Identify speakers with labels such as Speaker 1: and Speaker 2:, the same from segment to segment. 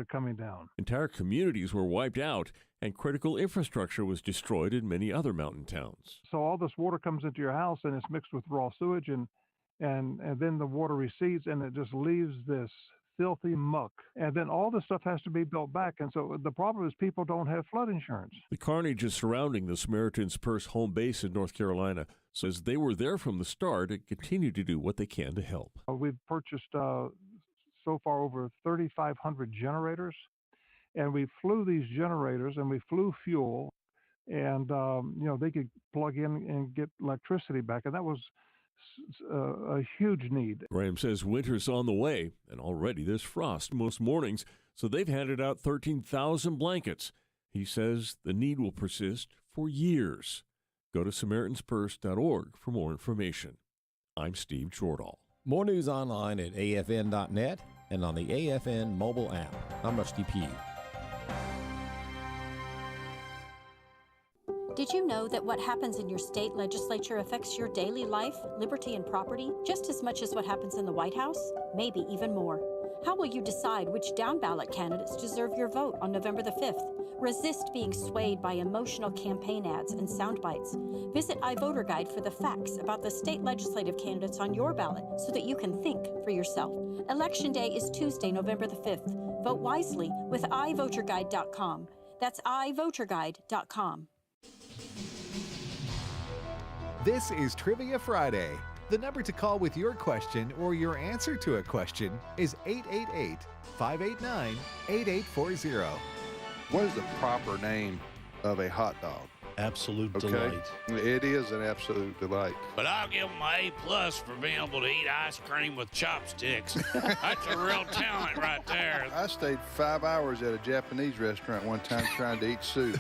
Speaker 1: coming down.
Speaker 2: Entire communities were wiped out, and critical infrastructure was destroyed in many other mountain towns.
Speaker 1: So all this water comes into your house, and it's mixed with raw sewage, and then the water recedes, and it just leaves this filthy muck. And then all this stuff has to be built back. And so the problem is people don't have flood insurance.
Speaker 2: The carnage is surrounding the Samaritan's Purse home base in North Carolina, says they were there from the start and continue to do what they can to help.
Speaker 1: We've purchased so far over 3,500 generators, and we flew these generators, and we flew fuel, and they could plug in and get electricity back, and that was a huge need.
Speaker 2: Graham says winter's on the way, and already there's frost most mornings, so they've handed out 13,000 blankets. He says the need will persist for years. Go to SamaritansPurse.org for more information. I'm Steve Jordahl.
Speaker 3: More news online at afn.net and on the AFN mobile app. I'm Rusty Pugh.
Speaker 4: Did you know that what happens in your state legislature affects your daily life, liberty, and property just as much as what happens in the White House? Maybe even more. How will you decide which down-ballot candidates deserve your vote on November the 5th? Resist being swayed by emotional campaign ads and sound bites. Visit iVoterGuide for the facts about the state legislative candidates on your ballot so that you can think for yourself. Election Day is Tuesday, November the 5th. Vote wisely with iVoterGuide.com. That's iVoterGuide.com.
Speaker 5: This is Trivia Friday. The number to call with your question or your answer to a question is 888-589-8840.
Speaker 6: What is the proper name of a hot dog?
Speaker 7: Absolute delight.
Speaker 6: It is an absolute delight.
Speaker 8: But I'll give them an A+ for being able to eat ice cream with chopsticks. That's a real talent right there.
Speaker 6: I stayed 5 hours at a Japanese restaurant one time trying to eat soup.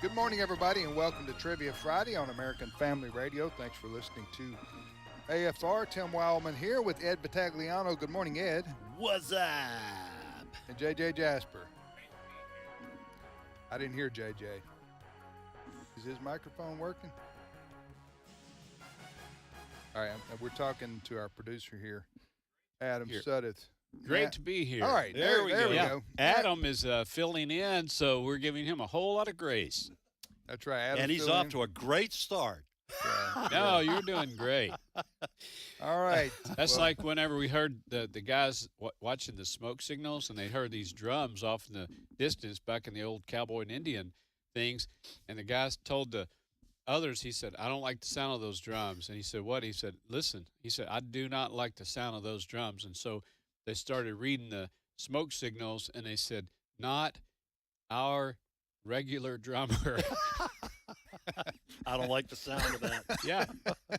Speaker 6: Good morning, everybody, and welcome to Trivia Friday on American Family Radio. Thanks for listening to AFR. Tim Wildman here with Ed Battagliano. Good morning, Ed.
Speaker 7: What's up?
Speaker 6: And JJ Jasper. I didn't hear JJ. Is his microphone working? All right, we're talking to our producer here, Adam Suddeth.
Speaker 8: Great to be here.
Speaker 6: All right, there we go.
Speaker 8: Adam is filling in, so we're giving him a whole lot of grace.
Speaker 6: That's right. Adam's
Speaker 7: and he's off to a great start.
Speaker 6: Yeah.
Speaker 8: No, you're doing great.
Speaker 6: All right.
Speaker 8: That's like whenever we heard the guys watching the smoke signals, and they heard these drums off in the distance back in the old cowboy and Indian things, and the guys told the others, he said, I don't like the sound of those drums. And he said, what? He said, listen. He said, I do not like the sound of those drums. And so they started reading the smoke signals, and they said, not our regular drummer.
Speaker 7: I don't like the sound of that.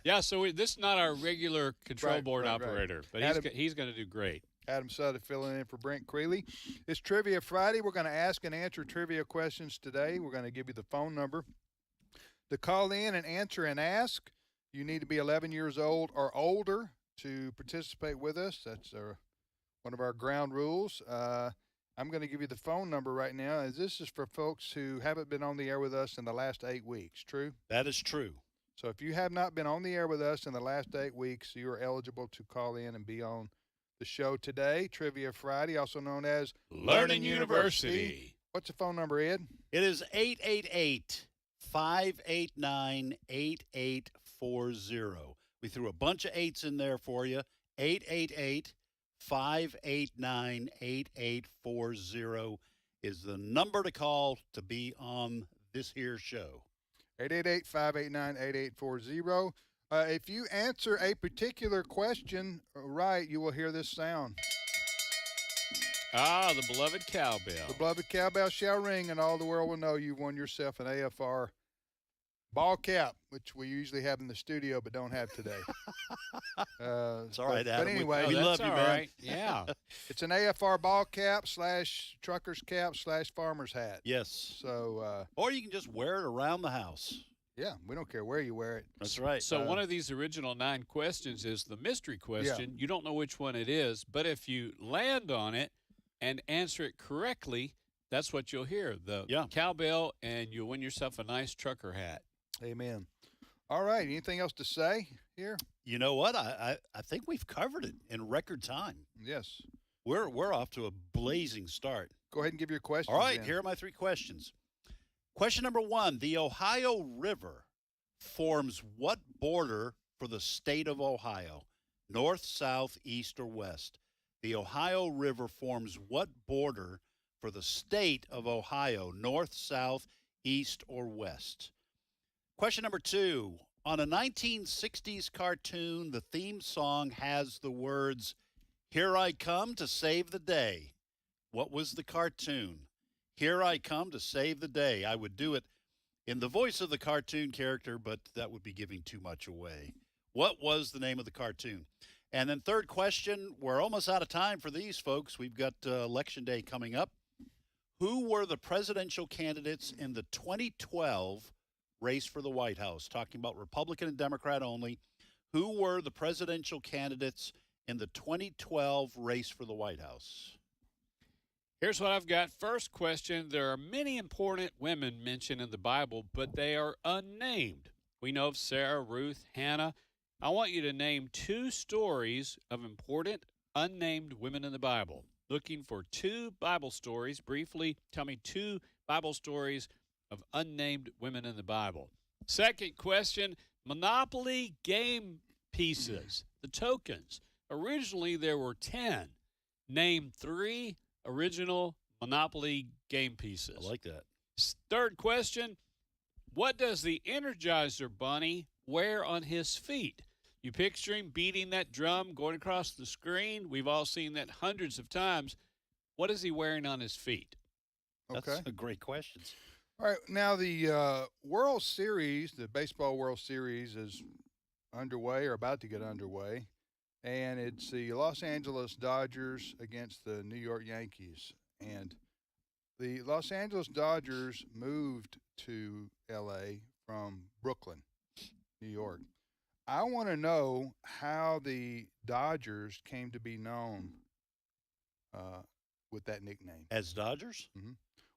Speaker 8: Yeah. So this is not our regular control board
Speaker 6: right.
Speaker 8: operator, but he's going to do great.
Speaker 6: Adam Sutter filling in for Brent Creeley. It's Trivia Friday. We're going to ask and answer trivia questions today. We're going to give you the phone number to call in and answer and ask. You need to be 11 years old or older to participate with us. That's one of our ground rules. I'm going to give you the phone number right now. This is for folks who haven't been on the air with us in the last 8 weeks. True?
Speaker 7: That is true.
Speaker 6: So if you have not been on the air with us in the last 8 weeks, you are eligible to call in and be on the show today. Trivia Friday, also known as
Speaker 8: Learning University.
Speaker 6: What's the phone number, Ed?
Speaker 7: It is 888-589-8840. We threw a bunch of eights in there for you. 888-589-8840 is the number to call to be on this here show.
Speaker 6: 888-589-8840. If you answer a particular question right, you will hear this sound.
Speaker 8: Ah, the beloved cowbell.
Speaker 6: The beloved cowbell shall ring, and all the world will know you've won yourself an AFR ball cap, which we usually have in the studio but don't have today.
Speaker 7: It's all right, Adam.
Speaker 6: But anyway,
Speaker 7: we love you, man.
Speaker 8: Right. Yeah.
Speaker 6: It's an AFR ball cap / trucker's cap / farmer's hat.
Speaker 7: Yes.
Speaker 6: So,
Speaker 7: or you can just wear it around the house.
Speaker 6: Yeah, we don't care where you wear it.
Speaker 7: That's right.
Speaker 8: So one of these original 9 questions is the mystery question.
Speaker 6: Yeah.
Speaker 8: You don't know which one it is, but if you land on it and answer it correctly, that's what you'll hear, the cowbell, and you'll win yourself a nice trucker hat.
Speaker 6: Amen. All right. Anything else to say here?
Speaker 7: You know what? I think we've covered it in record time.
Speaker 6: Yes.
Speaker 7: We're off to a blazing start.
Speaker 6: Go ahead and give your questions.
Speaker 7: All right,
Speaker 6: in.
Speaker 7: here are my 3 questions. Question number 1, the Ohio River forms what border for the state of Ohio? North, south, east, or west? The Ohio River forms what border for the state of Ohio? North, south, east, or west? Question number 2, on a 1960s cartoon, the theme song has the words, "Here I come to save the day." What was the cartoon? Here I come to save the day. I would do it in the voice of the cartoon character, but that would be giving too much away. What was the name of the cartoon? And then third question, we're almost out of time for these folks. We've got Election Day coming up. Who were the presidential candidates in the 2012 race for the White House? Talking about Republican and Democrat only. Who were the presidential candidates in the 2012 race for the White House?
Speaker 8: Here's what I've got. First question, there are many important women mentioned in the Bible, but they are unnamed. We know of Sarah, Ruth, Hannah. I want you to name 2 stories of important unnamed women in the Bible. Looking for 2 Bible stories. Briefly, tell me 2 Bible stories of unnamed women in the Bible. Second question, Monopoly game pieces, the tokens. Originally, there were 10. Name 3 original Monopoly game pieces.
Speaker 7: I like that.
Speaker 8: Third question, what does the Energizer Bunny wear on his feet? You picture him beating that drum, going across the screen. We've all seen that hundreds of times. What is he wearing on his feet?
Speaker 6: Okay.
Speaker 7: That's a great question.
Speaker 6: All right. Now, the World Series, the Baseball World Series, is underway or about to get underway. And it's the Los Angeles Dodgers against the New York Yankees. And the Los Angeles Dodgers moved to L.A. from Brooklyn, New York. I want to know how the Dodgers came to be known with that nickname.
Speaker 7: As Dodgers?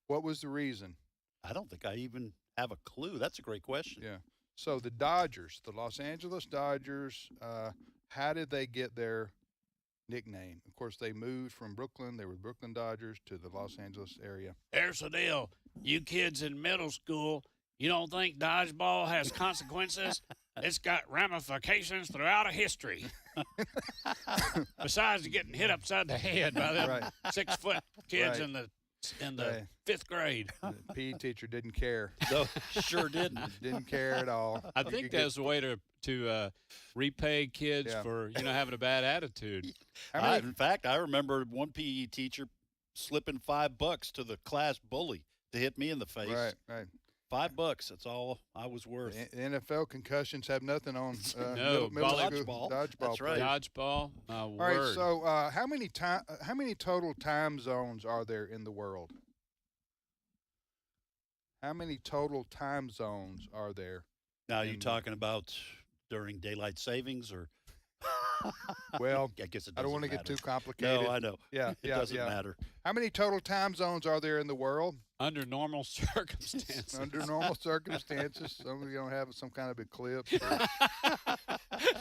Speaker 6: What was the reason?
Speaker 7: I don't think I even have a clue. That's a great question.
Speaker 6: Yeah. So the Dodgers, the Los Angeles Dodgers, how did they get their nickname? Of course, they moved from Brooklyn. They were Brooklyn Dodgers to the Los Angeles area.
Speaker 8: Here's the deal. You kids in middle school, you don't think dodgeball has consequences? It's got ramifications throughout a history. Besides getting hit upside the head by them 6-foot kids in the 5th grade.
Speaker 6: The PE teacher didn't care.
Speaker 7: No, sure didn't.
Speaker 6: Didn't care at all.
Speaker 8: I think that's a way to repay kids for having a bad attitude.
Speaker 7: In fact, I remember one PE teacher slipping $5 to the class bully to hit me in the face.
Speaker 6: Right.
Speaker 7: $5. That's all I was worth.
Speaker 6: The NFL concussions have nothing on
Speaker 8: No,
Speaker 6: middle
Speaker 7: dodgeball.
Speaker 6: Dodgeball.
Speaker 7: That's right.
Speaker 8: Dodgeball.
Speaker 6: All right. So, how many total time zones are there in the world? How many total time zones are there?
Speaker 7: Now, are you talking about during daylight savings or?
Speaker 6: Well,
Speaker 7: I guess it
Speaker 6: I don't want to get too complicated.
Speaker 7: No, I know.
Speaker 6: Yeah,
Speaker 7: it doesn't matter.
Speaker 6: How many total time zones are there in the world?
Speaker 8: Under normal circumstances.
Speaker 6: Under normal circumstances, some of you don't have some kind of eclipse, or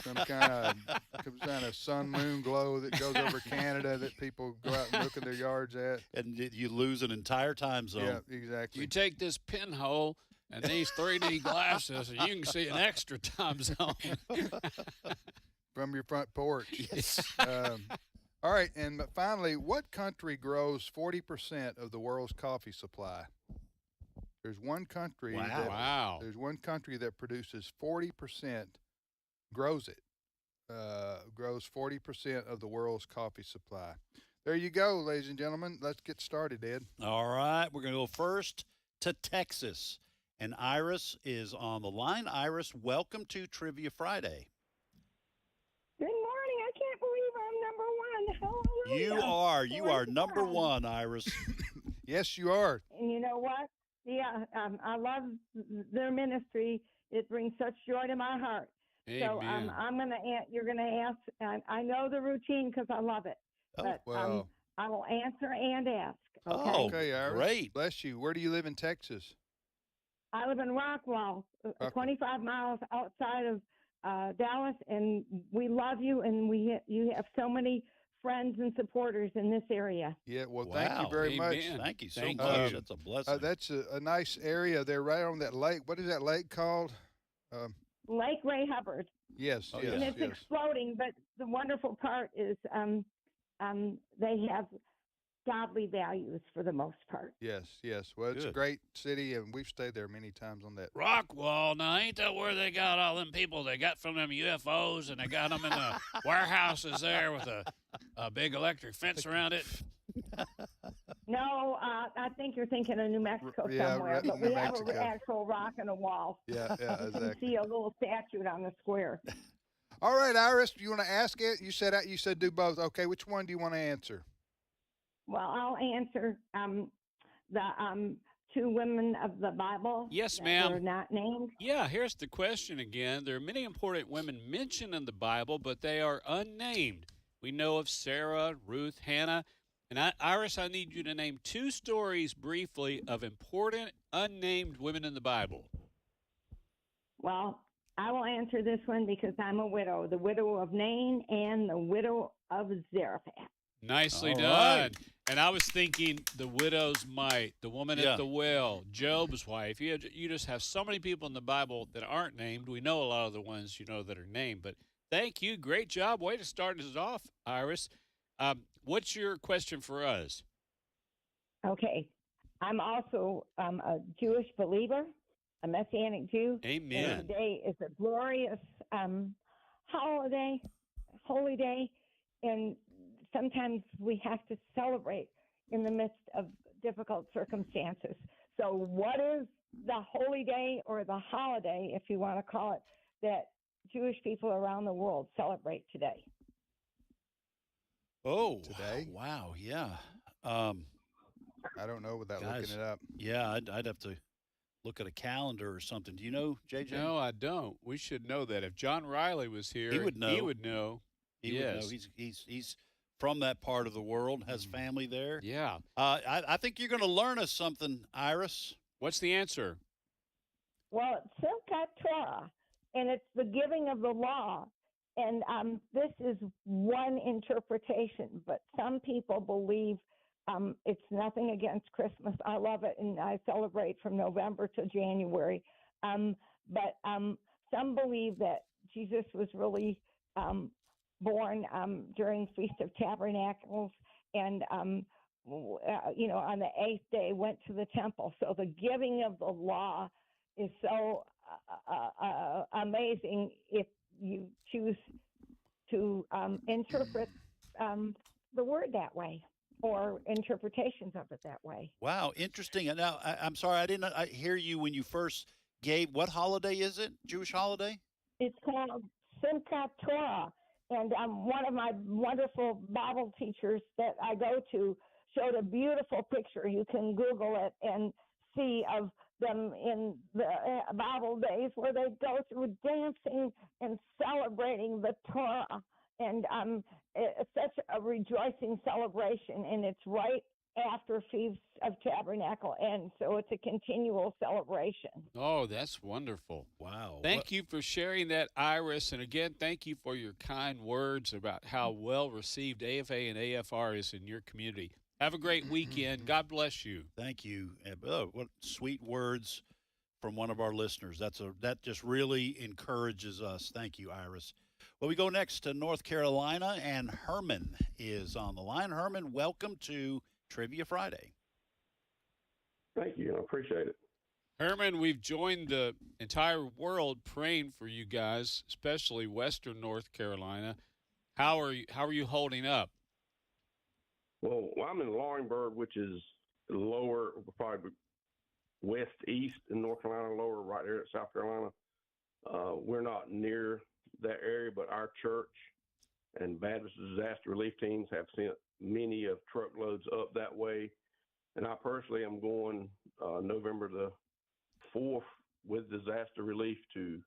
Speaker 6: some kind of sun moon glow that goes over Canada that people go out and look in their yards at,
Speaker 7: and you lose an entire time zone.
Speaker 6: Yeah, exactly.
Speaker 8: You take this pinhole and these 3D glasses, and you can see an extra time zone
Speaker 6: from your front porch.
Speaker 7: Yes.
Speaker 6: All right, and finally, what country grows 40% of the world's coffee supply? There's one country.
Speaker 8: Wow.
Speaker 6: There's one country that produces 40%, grows 40% of the world's coffee supply. There you go, ladies and gentlemen. Let's get started, Ed.
Speaker 7: All right, we're going to go first to Texas. And Iris is on the line. Iris, welcome to Trivia Friday.
Speaker 9: Good morning. I can't believe I'm number one. Hallelujah.
Speaker 7: You are number one, Iris.
Speaker 6: Yes, you are.
Speaker 9: And you know what? Yeah, I love their ministry. It brings such joy to my heart.
Speaker 8: Amen.
Speaker 9: So you're gonna ask. I know the routine because I love it. But
Speaker 6: well.
Speaker 9: I will answer and ask. Okay.
Speaker 7: Oh,
Speaker 6: Okay, Iris.
Speaker 7: great.
Speaker 6: Bless you. Where do you live in Texas?
Speaker 9: I live in Rockwall, 25 miles outside of Dallas, and we love you, and you have so many friends and supporters in this area.
Speaker 6: Yeah, well, thank you very much.
Speaker 8: Amen.
Speaker 7: Thank you so
Speaker 8: Thank
Speaker 7: much.
Speaker 8: you.
Speaker 7: That's a blessing.
Speaker 6: That's a nice area there, right on that lake. What is that lake called?
Speaker 9: Lake Ray Hubbard.
Speaker 6: Yes,
Speaker 7: Oh,
Speaker 6: yes,
Speaker 9: And it's
Speaker 6: yes.
Speaker 9: exploding, but the wonderful part is they have godly values for the most part.
Speaker 6: Yes, yes. Well, it's a
Speaker 7: Good.
Speaker 6: great city, and we've stayed there many times on that.
Speaker 8: Rockwall, now ain't that where they got all them people they got from them UFOs and they got them in the warehouses there with a big electric fence around it?
Speaker 9: No, I think you're thinking of New Mexico
Speaker 6: Yeah,
Speaker 9: somewhere, but
Speaker 6: New
Speaker 9: we have
Speaker 6: Mexico.
Speaker 9: an actual rock and a wall.
Speaker 6: Yeah, yeah,
Speaker 9: You can
Speaker 6: exactly.
Speaker 9: see a little statue on the square.
Speaker 6: All right, Iris, you want to ask it? You said do both. Okay, which one do you want to answer?
Speaker 9: Well, I'll answer the two women of the Bible.
Speaker 8: Yes,
Speaker 9: that
Speaker 8: ma'am.
Speaker 9: were not named.
Speaker 8: Yeah, here's the question again. There are many important women mentioned in the Bible, but they are unnamed. We know of Sarah, Ruth, Hannah. And Iris, I need you to name two stories briefly of important unnamed women in the Bible.
Speaker 9: Well, I will answer this one because I'm a widow, the widow of Nain and the widow of Zarephath.
Speaker 8: Nicely
Speaker 7: All
Speaker 8: done.
Speaker 7: right.
Speaker 8: And I was thinking the widow's mite, the woman
Speaker 7: Yeah.
Speaker 8: at the well, Job's wife. You just have so many people in the Bible that aren't named. We know a lot of the ones that are named. But thank you. Great job. Way to start us off, Iris. What's your question for us?
Speaker 9: Okay. I'm also a Jewish believer, a Messianic Jew.
Speaker 8: Amen.
Speaker 9: And today is a glorious holiday, holy day, and sometimes we have to celebrate in the midst of difficult circumstances. So what is the holy day or the holiday, if you want to call it, that Jewish people around the world celebrate today?
Speaker 7: Oh,
Speaker 6: Today?
Speaker 7: Wow, yeah.
Speaker 6: I don't know without
Speaker 7: Guys,
Speaker 6: looking it up.
Speaker 7: Yeah, I'd have to look at a calendar or something. Do you know, JJ?
Speaker 8: No, I don't. We should know that. If John Riley was here,
Speaker 7: He would know.
Speaker 8: He would know.
Speaker 7: He would know.
Speaker 8: Yes.
Speaker 7: He's from that part of the world, has family there.
Speaker 8: Yeah.
Speaker 7: I think you're going to learn us something, Iris.
Speaker 8: What's the answer?
Speaker 9: Well, it's Simchat Torah, and it's the giving of the law. And this is one interpretation, but some people believe it's nothing against Christmas. I love it, and I celebrate from November to January. But some believe that Jesus was really born during Feast of Tabernacles, and on the 8th day went to the temple. So the giving of the law is so amazing if you choose to interpret the word that way, or interpretations of it that way.
Speaker 7: Wow, interesting. And now, I'm sorry, I hear you when you first gave. What holiday is it? Jewish holiday?
Speaker 9: It's called Simchat Torah, and one of my wonderful Bible teachers that I go to showed a beautiful picture. You can Google it and see of them in the Bible days where they go through dancing and celebrating the Torah. And it's such a rejoicing celebration, and it's right after Feast of Tabernacle ends, so it's a continual celebration.
Speaker 8: Oh, that's wonderful.
Speaker 7: Wow.
Speaker 8: Thank you for sharing that, Iris. And again, thank you for your kind words about how well received AFA and AFR is in your community. Have a great weekend. God bless you.
Speaker 7: Thank you. Oh, what sweet words from one of our listeners. That just really encourages us. Thank you, Iris. Well, we go next to North Carolina, and Herman is on the line. Herman, welcome to Trivia Friday.
Speaker 10: Thank you. I appreciate it.
Speaker 8: Herman, we've joined the entire world praying for you guys, especially Western North Carolina. How are you holding up?
Speaker 10: Well, I'm in Laurinburg, which is lower, probably west-east in North Carolina, lower right there at South Carolina. We're not near that area, but our church and Baptist disaster relief teams have sent many of truckloads up that way. And I personally am going November the 4th with disaster relief to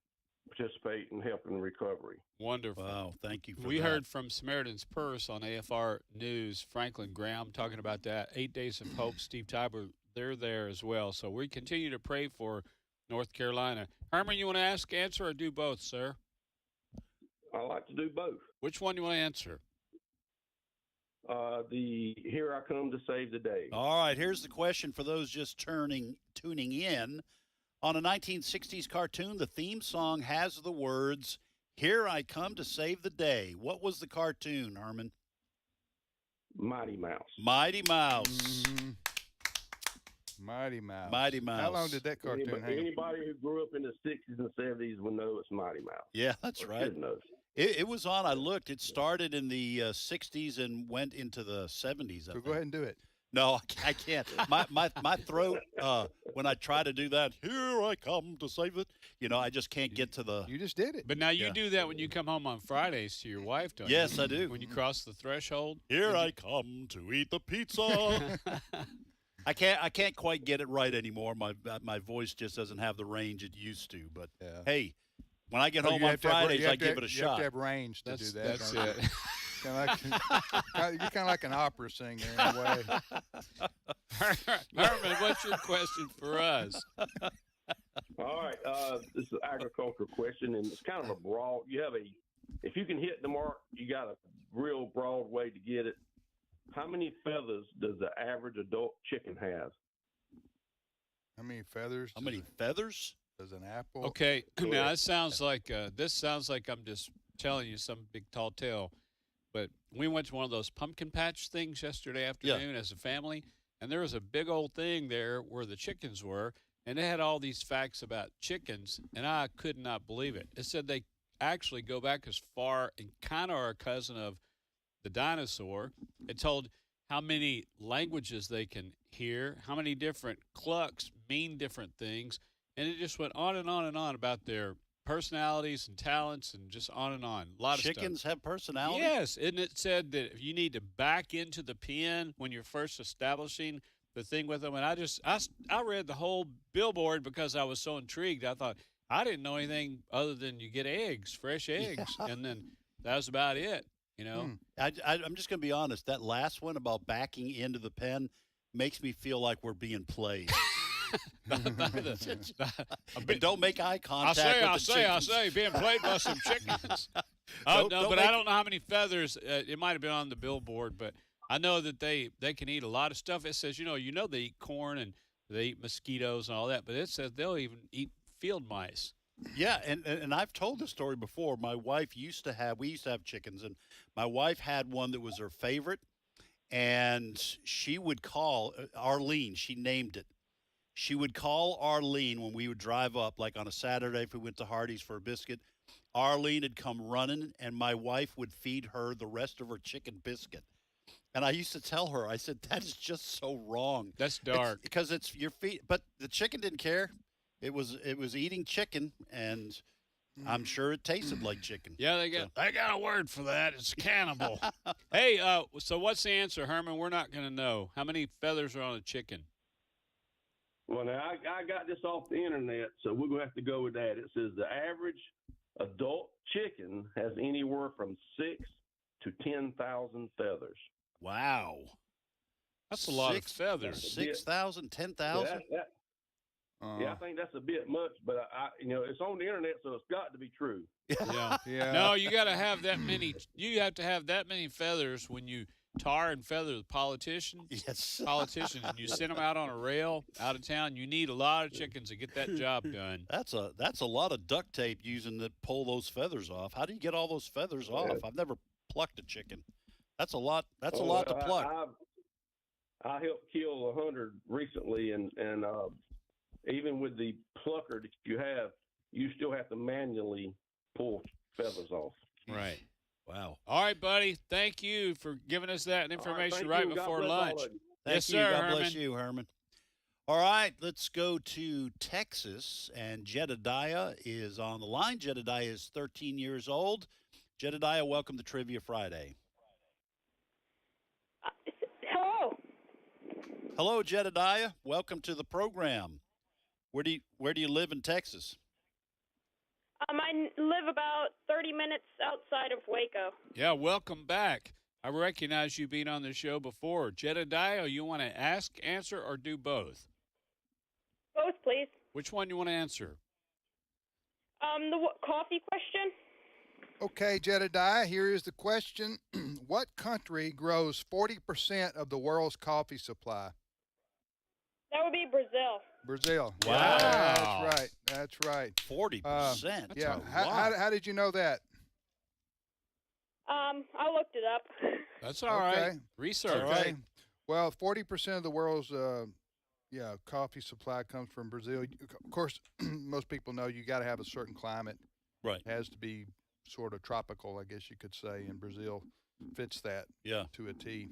Speaker 10: participate and help in recovery.
Speaker 8: Wonderful.
Speaker 7: Wow, thank you for
Speaker 8: We
Speaker 7: that.
Speaker 8: heard from Samaritan's Purse on AFR News, Franklin Graham talking about that. 8 Days of Hope, Steve Tiber, they're there as well. So we continue to pray for North Carolina. Herman, you want to ask, answer, or do both, sir?
Speaker 10: I like to do both.
Speaker 8: Which one do you want to answer?
Speaker 10: The Here I Come to Save the Day.
Speaker 7: All right, here's the question for those just tuning in. On a 1960s cartoon, the theme song has the words, "Here I Come to Save the Day." What was the cartoon, Herman?
Speaker 10: Mighty Mouse.
Speaker 7: Mighty Mouse.
Speaker 6: Mhm. Mighty Mouse.
Speaker 7: Mighty Mouse.
Speaker 6: How long did that cartoon hang?
Speaker 10: Anybody who grew up in the 60s and 70s will know it's Mighty Mouse.
Speaker 7: Yeah, that's
Speaker 10: Or
Speaker 7: right.
Speaker 10: should know.
Speaker 7: It was on. I looked. It started in the 60s and went into the 70s.
Speaker 6: So go ahead and do it.
Speaker 7: No, I can't. My throat, when I try to do that, "Here I come to save it," I just can't get to the.
Speaker 6: You just did it.
Speaker 8: But now you
Speaker 7: Yeah.
Speaker 8: do that when you come home on Fridays to your wife, don't
Speaker 7: Yes,
Speaker 8: you?
Speaker 7: I do.
Speaker 8: When you cross the threshold.
Speaker 7: Here I come to eat the pizza. I can't quite get it right anymore. My voice just doesn't have the range it used to. But
Speaker 6: Yeah.
Speaker 7: hey, when I get
Speaker 6: Well,
Speaker 7: home
Speaker 6: you
Speaker 7: on
Speaker 6: have to have-
Speaker 7: Fridays,
Speaker 6: you have
Speaker 7: I
Speaker 6: to
Speaker 7: give
Speaker 6: have-
Speaker 7: it a
Speaker 6: You have
Speaker 7: shot.
Speaker 6: to have range to
Speaker 8: That's
Speaker 6: do that.
Speaker 8: that's
Speaker 6: don't you?
Speaker 8: it.
Speaker 6: You're kind of like an opera singer in a way.
Speaker 8: Herman, what's your question for us?
Speaker 10: All right. This is an agricultural question, and it's kind of a broad. If you can hit the mark, you got a real broad way to get it. How many feathers does the average adult chicken have?
Speaker 6: How many feathers?
Speaker 7: How many feathers?
Speaker 6: Does an apple?
Speaker 8: Okay,
Speaker 10: Go
Speaker 8: now
Speaker 10: ahead.
Speaker 8: it sounds like this sounds like I'm just telling you some big tall tale, but we went to one of those pumpkin patch things yesterday afternoon as a family, and there was a big old thing there where the chickens were, and it had all these facts about chickens, and I could not believe it. It said they actually go back as far and kind of are a cousin of the dinosaur. It told how many languages they can hear, how many different clucks mean different things, and it just went on and on and on about their personalities and talents and just on and on. A lot of
Speaker 7: Chickens
Speaker 8: stuff.
Speaker 7: have personality?
Speaker 8: Yes, and it said that if you need to back into the pen when you're first establishing the thing with them. And I read the whole billboard because I was so intrigued. I thought, I didn't know anything other than you get eggs, fresh eggs, and then that was about it,
Speaker 7: I'm just going to be honest. That last one about backing into the pen makes me feel like we're being played. But don't make eye contact
Speaker 8: I
Speaker 7: with the chickens.
Speaker 8: say, being played by some chickens.
Speaker 7: Don't
Speaker 8: but
Speaker 7: make-
Speaker 8: I don't know how many feathers. It might have been on the billboard, but I know that they can eat a lot of stuff. It says, they eat corn and they eat mosquitoes and all that, but it says they'll even eat field mice.
Speaker 7: Yeah, and I've told this story before. My wife we used to have chickens, and my wife had one that was her favorite, and she would call Arlene. She named it. She would call Arlene when we would drive up, like on a Saturday if we went to Hardee's for a biscuit. Arlene would come running, and my wife would feed her the rest of her chicken biscuit. And I used to tell her, I said, that is just so wrong.
Speaker 8: That's dark.
Speaker 7: Because it's your feet. But the chicken didn't care. It was eating chicken, and I'm sure it tasted like chicken.
Speaker 8: Yeah, they got a word for that. It's cannibal. Hey, so what's the answer, Herman? We're not going to know. How many feathers are on a chicken?
Speaker 10: Well, now I got this off the internet, so we're going to have to go with that. It says the average adult chicken has anywhere from 6 to 10,000 feathers.
Speaker 7: Wow.
Speaker 8: That's a lot of feathers.
Speaker 7: 6,000, 10,000?
Speaker 10: Yeah, I think that's a bit much, but it's on the internet, so it's got to be true.
Speaker 8: Yeah.
Speaker 6: Yeah.
Speaker 8: No, you got to have that many. You have to have that many feathers when you tar and feather the politicians.
Speaker 7: Yes.
Speaker 8: Politicians, and you send them out on a rail out of town. You need a lot of chickens to get that job done.
Speaker 7: That's a lot of duct tape using to pull those feathers off. How do you get all those feathers off? I've never plucked a chicken. That's a lot. That's a lot to pluck.
Speaker 10: I helped kill 100 recently, and even with the plucker that you have, you still have to manually pull feathers off.
Speaker 8: Right.
Speaker 7: Wow.
Speaker 8: All right, buddy. Thank you for giving us that information
Speaker 10: All right,
Speaker 8: right
Speaker 10: thank you. God
Speaker 8: before
Speaker 10: bless all
Speaker 8: lunch.
Speaker 10: of you.
Speaker 7: Thank
Speaker 8: Yes,
Speaker 7: you.
Speaker 8: sir,
Speaker 7: God bless
Speaker 8: Herman.
Speaker 7: you, Herman. All right, let's go to Texas, and Jedediah is on the line. Jedediah is 13 years old. Jedediah, welcome to Trivia Friday.
Speaker 11: Hello.
Speaker 7: Hello, Jedediah. Welcome to the program. Where do you live in Texas?
Speaker 11: I live about 30 minutes outside of Waco.
Speaker 8: Yeah, welcome back. I recognize you being on the show before. Jedediah, you want to ask, answer, or do both?
Speaker 11: Both, please.
Speaker 8: Which one you want to answer?
Speaker 11: The coffee question.
Speaker 6: Okay, Jedediah, here is the question. What country grows 40% of the world's coffee supply?
Speaker 11: That would be Brazil.
Speaker 6: Brazil.
Speaker 7: Wow.
Speaker 6: Yeah, that's right. That's right.
Speaker 7: 40%.
Speaker 6: Yeah.
Speaker 7: That's a
Speaker 6: How,
Speaker 7: lot.
Speaker 6: how did you know that?
Speaker 11: I looked it up.
Speaker 8: That's all right.
Speaker 6: Okay.
Speaker 8: Research.
Speaker 6: Okay. Well, 40% of the world's coffee supply comes from Brazil. Of course, most people know you got to have a certain climate.
Speaker 7: Right.
Speaker 6: It has to be sort of tropical, I guess you could say, and Brazil fits that
Speaker 7: Yeah.
Speaker 6: to a T.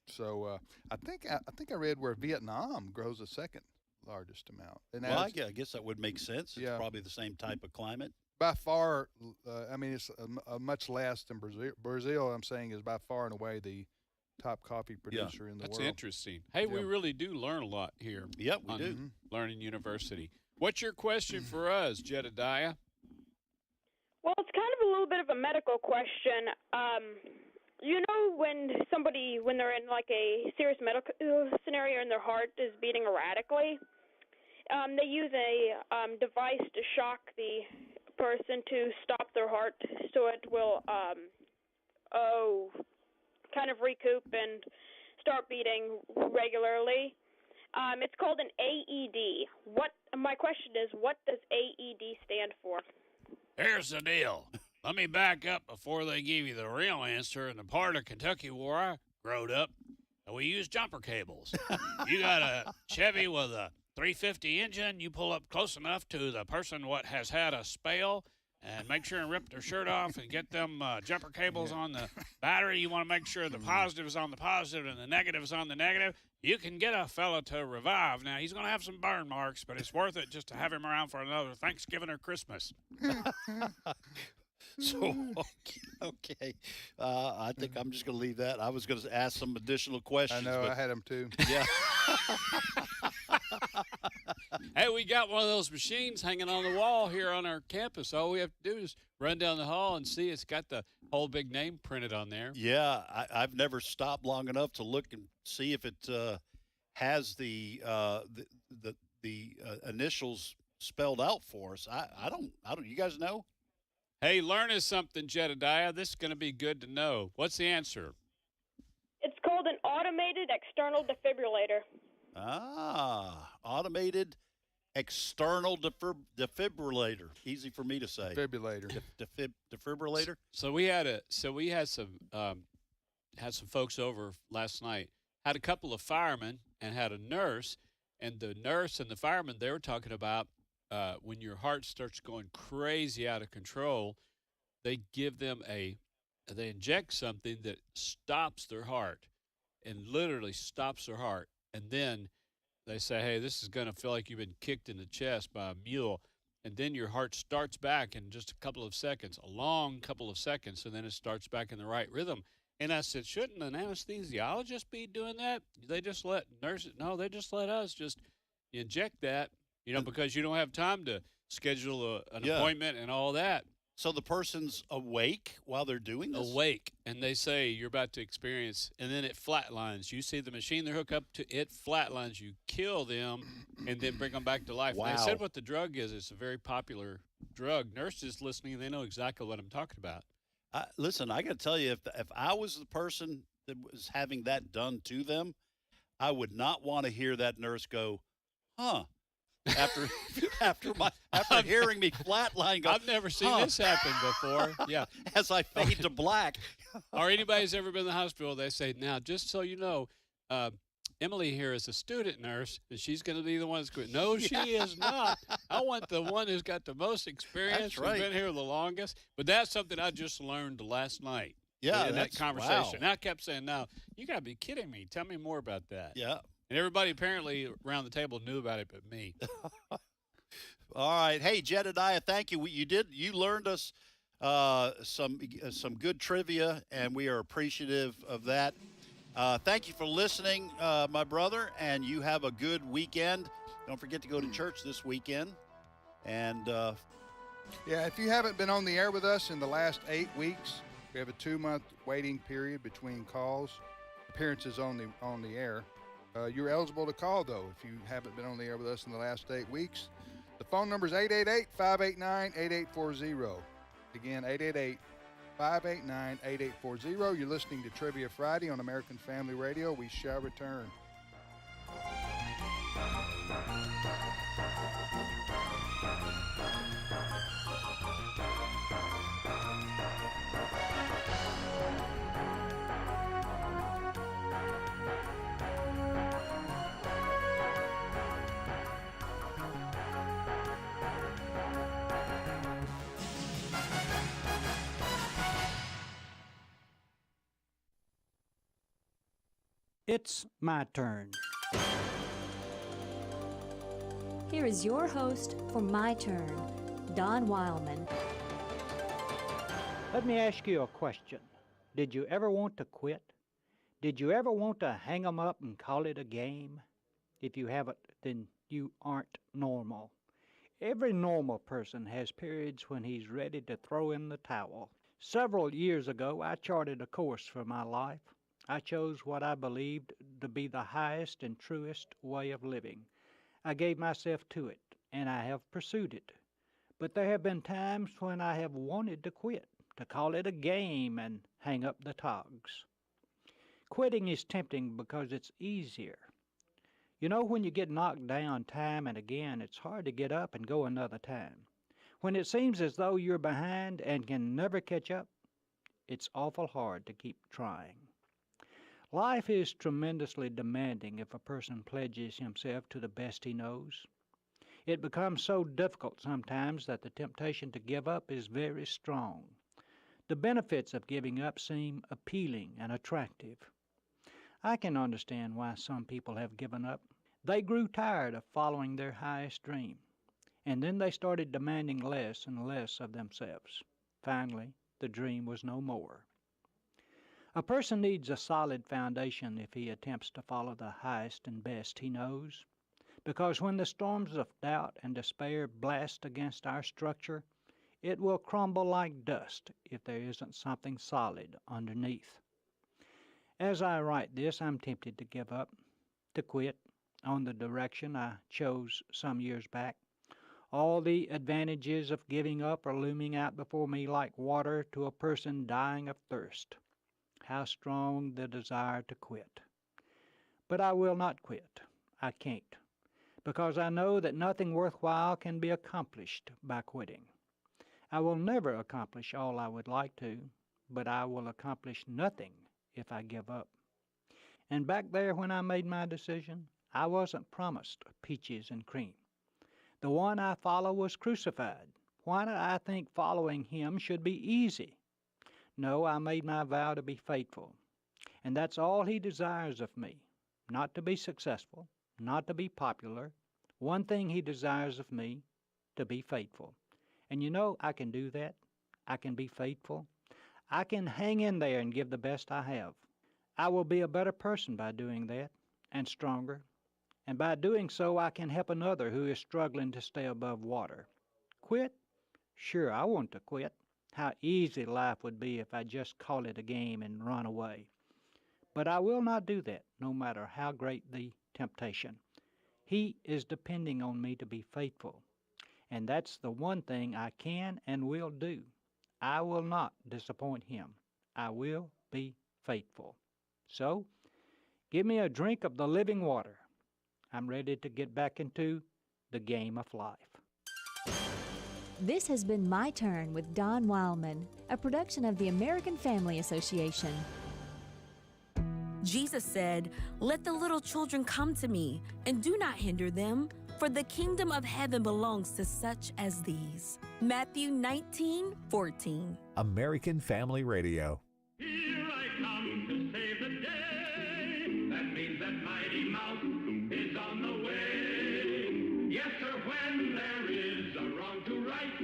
Speaker 6: So I think I read where Vietnam grows the second largest amount. And
Speaker 7: Well,
Speaker 6: that's
Speaker 7: I guess that would make sense. It's
Speaker 6: Yeah.
Speaker 7: probably the same type of climate.
Speaker 6: by far, I mean, it's a much less than Brazil. Brazil, I'm saying, is by far and away the top coffee producer in the
Speaker 8: That's
Speaker 6: world.
Speaker 8: interesting. Hey, we
Speaker 6: Yeah.
Speaker 8: really do learn a lot here.
Speaker 7: Yep, we
Speaker 8: on
Speaker 7: do.
Speaker 8: Learning University. What's your question for us, Jedediah?
Speaker 11: Well, it's kind of a little bit of a medical question. You know, when they're in like a serious medical scenario and their heart is beating erratically, they use a device to shock the person to stop their heart so it will kind of recoup and start beating regularly. It's called an AED. My question is, what does AED stand for?
Speaker 8: Here's the deal. Let me back up before they give you the real answer. In the part of Kentucky where I growed up, we used jumper cables. You got a Chevy with a 350 engine, you pull up close enough to the person what has had a spell and make sure and rip their shirt off and get them jumper cables on the battery. You want to make sure the positive is on the positive and the negative is on the negative. You can get a fella to revive. Now, he's going to have some burn marks, but it's worth it just to have him around for another Thanksgiving or Christmas.
Speaker 7: So, okay. I think I'm just going to leave that. I was going to ask some additional questions.
Speaker 6: I know,
Speaker 7: but
Speaker 6: I had them too.
Speaker 7: Yeah.
Speaker 8: Hey, we got one of those machines hanging on the wall here on our campus. All we have to do is run down the hall and see it's got the whole big name printed on there.
Speaker 7: Yeah, I've never stopped long enough to look and see if it has the initials spelled out for us. I don't. You guys know?
Speaker 8: Hey, learn us something, Jedediah. This is going to be good to know. What's the answer?
Speaker 11: It's called an automated external defibrillator.
Speaker 7: Automated external defibrillator. Easy for me to say.
Speaker 6: Defibrillator.
Speaker 7: Defibrillator.
Speaker 8: So we had some folks over last night. Had a couple of firemen and had a nurse, and the nurse and the fireman, they were talking about when your heart starts going crazy out of control, they inject something that stops their heart and literally stops their heart. And then they say, hey, this is going to feel like you've been kicked in the chest by a mule. And then your heart starts back in just a couple of seconds, a long couple of seconds, and then it starts back in the right rhythm. And I said, shouldn't an anesthesiologist be doing that? They just let nurses, no, they just let us just inject that, because you don't have time to schedule an appointment and all that.
Speaker 7: So the person's awake while they're doing this?
Speaker 8: Awake, and they say you're about to experience, and then it flatlines. You see the machine they hook up to, it flatlines. You kill them, and then bring them back to life.
Speaker 7: Wow.
Speaker 8: And they said what the drug is. It's a very popular drug. Nurses listening, they know exactly what I'm talking about.
Speaker 7: Listen, I got to tell you, if I was the person that was having that done to them, I would not want to hear that nurse go, huh. After hearing me flatline, go,
Speaker 8: I've never seen this happen before. Yeah,
Speaker 7: as I fade to black.
Speaker 8: Or anybody's ever been in the hospital, they say, now, just so you know, Emily here is a student nurse, and she's going to be the one that's going. No, she is not. I want the one who's got the most experience,
Speaker 7: That's right.
Speaker 8: who's been here the longest. But that's something I just learned last night.
Speaker 7: Yeah,
Speaker 8: in that
Speaker 7: that's-
Speaker 8: conversation.
Speaker 7: wow.
Speaker 8: And I kept saying, "Now, you got to be kidding me. Tell me more about that."
Speaker 7: Yeah.
Speaker 8: And everybody apparently around the table knew about it, but me.
Speaker 7: All right. Hey, Jedediah, thank you. You learned us some good trivia, and we are appreciative of that. Thank you for listening, my brother, and you have a good weekend. Don't forget to go to church this weekend. And
Speaker 6: Yeah, if you haven't been on the air with us in the last 8 weeks, we have a 2-month waiting period between calls, appearances on the air. You're eligible to call, though, if you haven't been on the air with us in the last 8 weeks. The phone number is 888-589-8840. Again, 888-589-8840. You're listening to Trivia Friday on American Family Radio. We shall return.
Speaker 12: It's my turn.
Speaker 13: Here is your host for My Turn, Don Wildman.
Speaker 12: Let me ask you a question. Did you ever want to quit? Did you ever want to hang 'em up and call it a game? If you haven't, then you aren't normal. Every normal person has periods when he's ready to throw in the towel. Several years ago, I charted a course for my life. I chose what I believed to be the highest and truest way of living. I gave myself to it, and I have pursued it. But there have been times when I have wanted to quit, to call it a game and hang up the togs. Quitting is tempting because it's easier. You know, when you get knocked down time and again, it's hard to get up and go another time. When it seems as though you're behind and can never catch up, it's awful hard to keep trying. Life is tremendously demanding if a person pledges himself to the best he knows. It becomes so difficult sometimes that the temptation to give up is very strong. The benefits of giving up seem appealing and attractive. I can understand why some people have given up. They grew tired of following their highest dream, and then they started demanding less and less of themselves. Finally, the dream was no more. A person needs a solid foundation if he attempts to follow the highest and best he knows, because when the storms of doubt and despair blast against our structure, it will crumble like dust if there isn't something solid underneath. As I write this, I'm tempted to give up, to quit on the direction I chose some years back. All the advantages of giving up are looming out before me like water to a person dying of thirst. How strong the desire to quit. But I will not quit. I can't, because I know that nothing worthwhile can be accomplished by quitting. I will never accomplish all I would like to, but I will accomplish nothing if I give up. And back there when I made my decision, I wasn't promised peaches and cream. The one I follow was crucified. Why did I think following him should be easy? No, I made my vow to be faithful. And that's all he desires of me. Not to be successful, not to be popular. One thing he desires of me, to be faithful. And you know, I can do that. I can be faithful. I can hang in there and give the best I have. I will be a better person by doing that, and stronger. And by doing so, I can help another who is struggling to stay above water. Quit? Sure, I want to quit. How easy life would be if I just call it a game and run away. But I will not do that, no matter how great the temptation. He is depending on me to be faithful. And that's the one thing I can and will do. I will not disappoint him. I will be faithful. So, give me a drink of the living water. I'm ready to get back into the game of life.
Speaker 13: This has been My Turn with Don Wildman, a production of the American Family Association.
Speaker 14: Jesus said, "Let the little children come to me, and do not hinder them, for the kingdom of heaven belongs to such as these." Matthew 19:14.
Speaker 5: American Family Radio.
Speaker 15: Here I come to save the day. That means that Mighty Mouse is on the way. Yes, sir, when there is a wrong to right,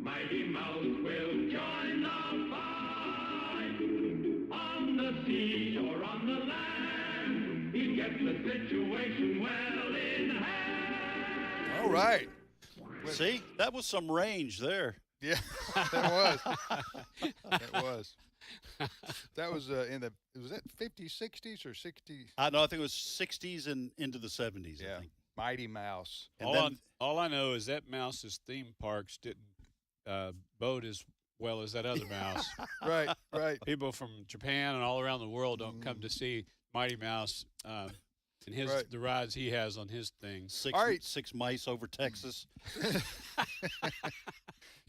Speaker 15: Mighty Mouse will join the fight. On the sea or on the land, he gets the situation well in hand.
Speaker 6: All right.
Speaker 7: See, that was some range there.
Speaker 6: Yeah, that was. That was. That was in was that 50s, 60s, or 60s?
Speaker 7: No, I think it was 60s and into the 70s.
Speaker 6: Yeah.
Speaker 7: I think.
Speaker 6: Mighty Mouse.
Speaker 7: And
Speaker 8: All I know is that mouse's theme parks didn't boat as well as that other mouse.
Speaker 6: Right, right.
Speaker 8: People from Japan and all around the world don't come to see Mighty Mouse and the rides he has on his thing.
Speaker 7: Six mice over Texas.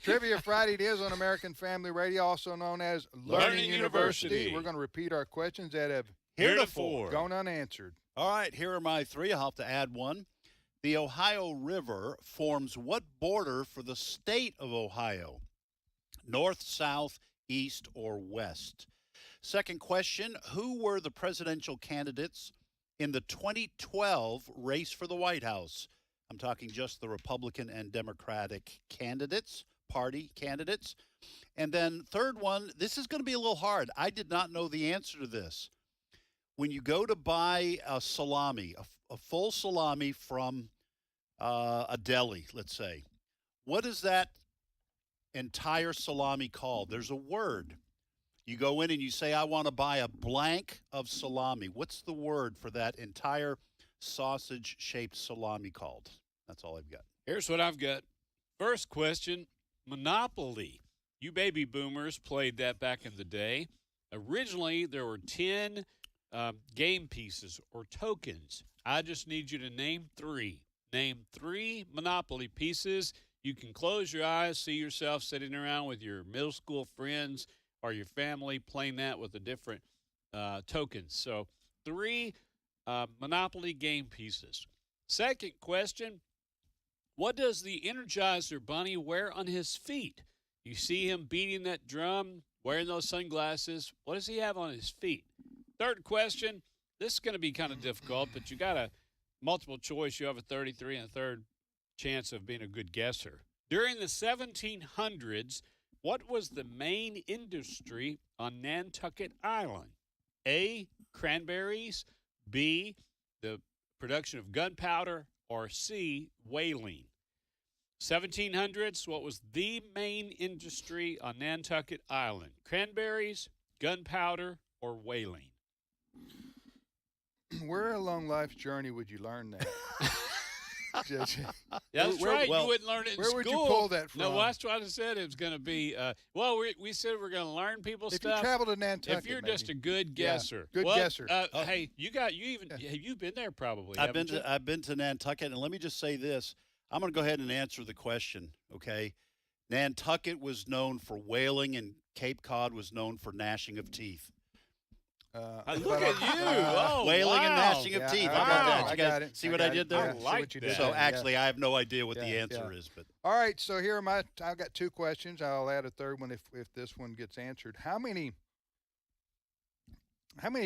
Speaker 6: Trivia Friday it is on American Family Radio, also known as Learning University. We're going to repeat our questions that have
Speaker 7: heretofore
Speaker 6: gone unanswered.
Speaker 7: All right, here are my three. I'll have to add one. The Ohio River forms what border for the state of Ohio? North, south, east, or west? Second question, who were the presidential candidates in the 2012 race for the White House? I'm talking just the Republican and Democratic candidates, party candidates. And then third one, this is going to be a little hard. I did not know the answer to this. When you go to buy a salami, a full salami from a deli, let's say, what is that entire salami called? There's a word. You go in and you say, I want to buy a blank of salami. What's the word for that entire sausage-shaped salami called? That's all I've got.
Speaker 8: Here's what I've got. First question, Monopoly. You baby boomers played that back in the day. Originally, there were 10 game pieces or tokens. I just need you to name 3. Name 3 Monopoly pieces. You can close your eyes, see yourself sitting around with your middle school friends or your family playing that with the different tokens. So 3 Monopoly game pieces. Second question, what does the Energizer Bunny wear on his feet? You see him beating that drum, wearing those sunglasses. What does he have on his feet? Third question, this is going to be kind of difficult, but you got a multiple choice. You have a 33 and a third chance of being a good guesser. During the 1700s, what was the main industry on Nantucket Island? A, cranberries, B, the production of gunpowder, or C, whaling? 1700s, what was the main industry on Nantucket Island? Cranberries, gunpowder, or whaling?
Speaker 6: Where along life's journey would you learn that?
Speaker 8: That's right. You wouldn't learn it in
Speaker 6: where
Speaker 8: school.
Speaker 6: Would you pull that from?
Speaker 8: No, that's what I said. It was going to be. We said we're going to learn people
Speaker 6: if
Speaker 8: stuff.
Speaker 6: If you travel to Nantucket,
Speaker 8: if you're just a good guesser,
Speaker 6: good guesser.
Speaker 8: Hey, have you been there probably?
Speaker 7: I've been to Nantucket, and let me just say this. I'm going to go ahead and answer the question. Okay, Nantucket was known for whaling, and Cape Cod was known for gnashing of teeth.
Speaker 8: Look at you!
Speaker 7: Whaling and gnashing of teeth. How about that? You guys see what I did there?
Speaker 8: I like that.
Speaker 7: So actually, I have no idea what the answer is. But
Speaker 6: all right, so here are I've got 2 questions. I'll add a third one if this one gets answered. How many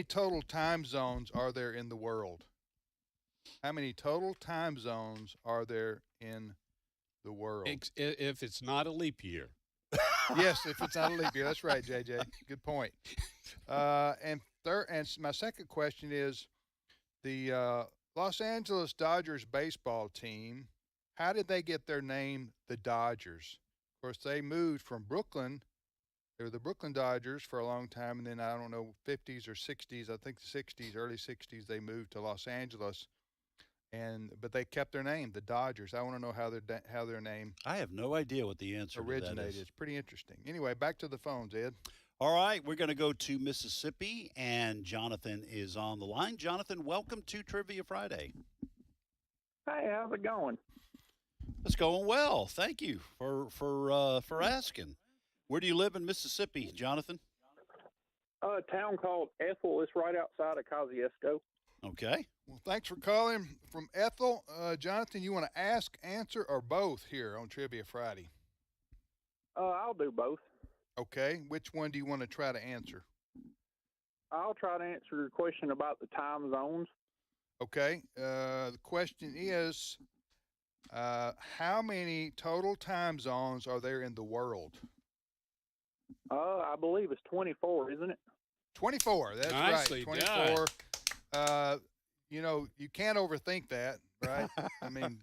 Speaker 6: total time zones are there in the world? How many total time zones are there in the world?
Speaker 8: If it's not a leap year.
Speaker 6: Yes, if it's not a leap year. That's right, JJ. Good point. And my second question is, the Los Angeles Dodgers baseball team, how did they get their name, the Dodgers? Of course, they moved from Brooklyn. They were the Brooklyn Dodgers for a long time, and then, I don't know, 50s or 60s, I think the 60s, early 60s, they moved to Los Angeles. But they kept their name, the Dodgers. I want to know how their name.
Speaker 7: I have no idea what the answer
Speaker 6: originated.
Speaker 7: To that is.
Speaker 6: It's pretty interesting. Anyway, back to the phones, Ed.
Speaker 7: All right, we're going to go to Mississippi, and Jonathan is on the line. Jonathan, welcome to Trivia Friday.
Speaker 16: Hey, how's it going?
Speaker 7: It's going well. Thank you for asking. Where do you live in Mississippi, Jonathan?
Speaker 16: A town called Ethel. It's right outside of Kosciuszko.
Speaker 7: Okay.
Speaker 6: Well, thanks for calling from Ethel. Jonathan, you want to ask, answer, or both here on Trivia Friday?
Speaker 16: I'll do both.
Speaker 6: Okay. Which one do you want to try to answer?
Speaker 16: I'll try to answer your question about the time zones.
Speaker 6: Okay. The question is, how many total time zones are there in the world?
Speaker 16: I believe it's 24, isn't it?
Speaker 6: 24. That's
Speaker 8: Nicely
Speaker 6: right. 24. You can't overthink that, right? I mean,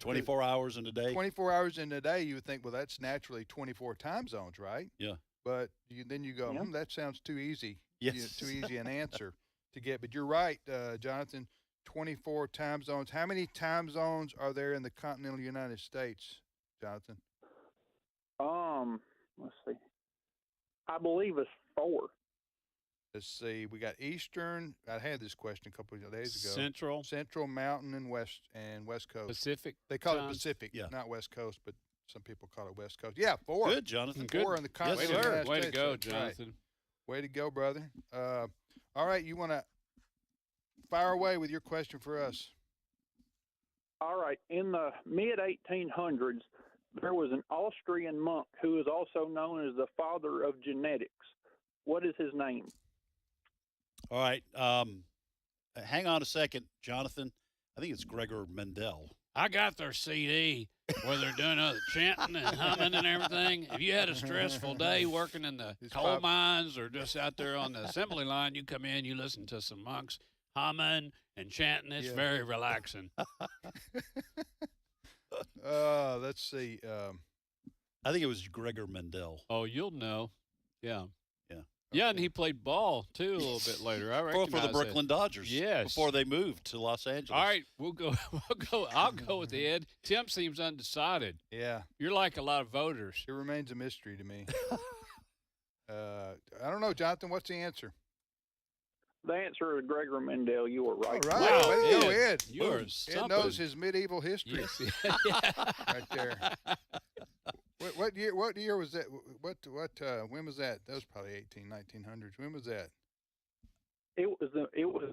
Speaker 7: 24 hours in a day.
Speaker 6: 24 hours in a day, you would think, well, that's naturally 24 time zones, right?
Speaker 7: Yeah.
Speaker 6: But then you go, that sounds too easy.
Speaker 7: Yes.
Speaker 6: Too easy an answer to get. But you're right, Jonathan. 24 time zones. How many time zones are there in the continental United States, Jonathan?
Speaker 16: Let's see. I believe it's 4.
Speaker 6: Let's see. We got Eastern. I had this question a couple of days ago.
Speaker 8: Central,
Speaker 6: Mountain, and West Coast.
Speaker 8: Pacific.
Speaker 6: They call it
Speaker 8: times?
Speaker 6: Pacific,
Speaker 7: Yeah.
Speaker 6: not West Coast, but some people call it West Coast. Yeah, 4.
Speaker 7: Good, Jonathan.
Speaker 8: Good.
Speaker 6: 4 in the continental
Speaker 8: Yes, sir.
Speaker 6: United
Speaker 8: Way to
Speaker 6: States.
Speaker 8: go,
Speaker 6: That's right.
Speaker 8: Jonathan.
Speaker 6: Way to go, brother. All right, you want to fire away with your question for us?
Speaker 16: All right. In the mid 1800s, there was an Austrian monk who is also known as the father of genetics. What is his name?
Speaker 7: All right. Hang on a second, Jonathan. I think it's Gregor Mendel.
Speaker 8: I got their CD where they're doing chanting and humming and everything. If you had a stressful day working in the coal mines or just out there on the assembly line, you come in, you listen to some monks humming and chanting. It's very relaxing.
Speaker 6: Let's see.
Speaker 7: I think it was Gregor Mendel.
Speaker 8: Oh, you'll know. Yeah.
Speaker 7: Yeah.
Speaker 8: Yeah, and he played ball, too, a little bit later. I
Speaker 7: For
Speaker 8: recognize
Speaker 7: the Brooklyn
Speaker 8: that.
Speaker 7: Dodgers.
Speaker 8: Yes.
Speaker 7: Before they moved to Los Angeles.
Speaker 8: All right, we'll go. I'll go with Ed. Tim seems undecided.
Speaker 6: Yeah.
Speaker 8: You're like a lot of voters.
Speaker 6: It remains a mystery to me. I don't know, Jonathan. What's the answer?
Speaker 16: The answer is Gregor Mendel. You were right.
Speaker 6: All right.
Speaker 8: Wow,
Speaker 6: Way to go,
Speaker 8: Ed.
Speaker 6: Ed.
Speaker 8: You are
Speaker 6: Ed
Speaker 8: something.
Speaker 6: knows his medieval history.
Speaker 8: Yes.
Speaker 6: Right there. What year was that? When was that? That was probably 1900s. When was that?
Speaker 16: It was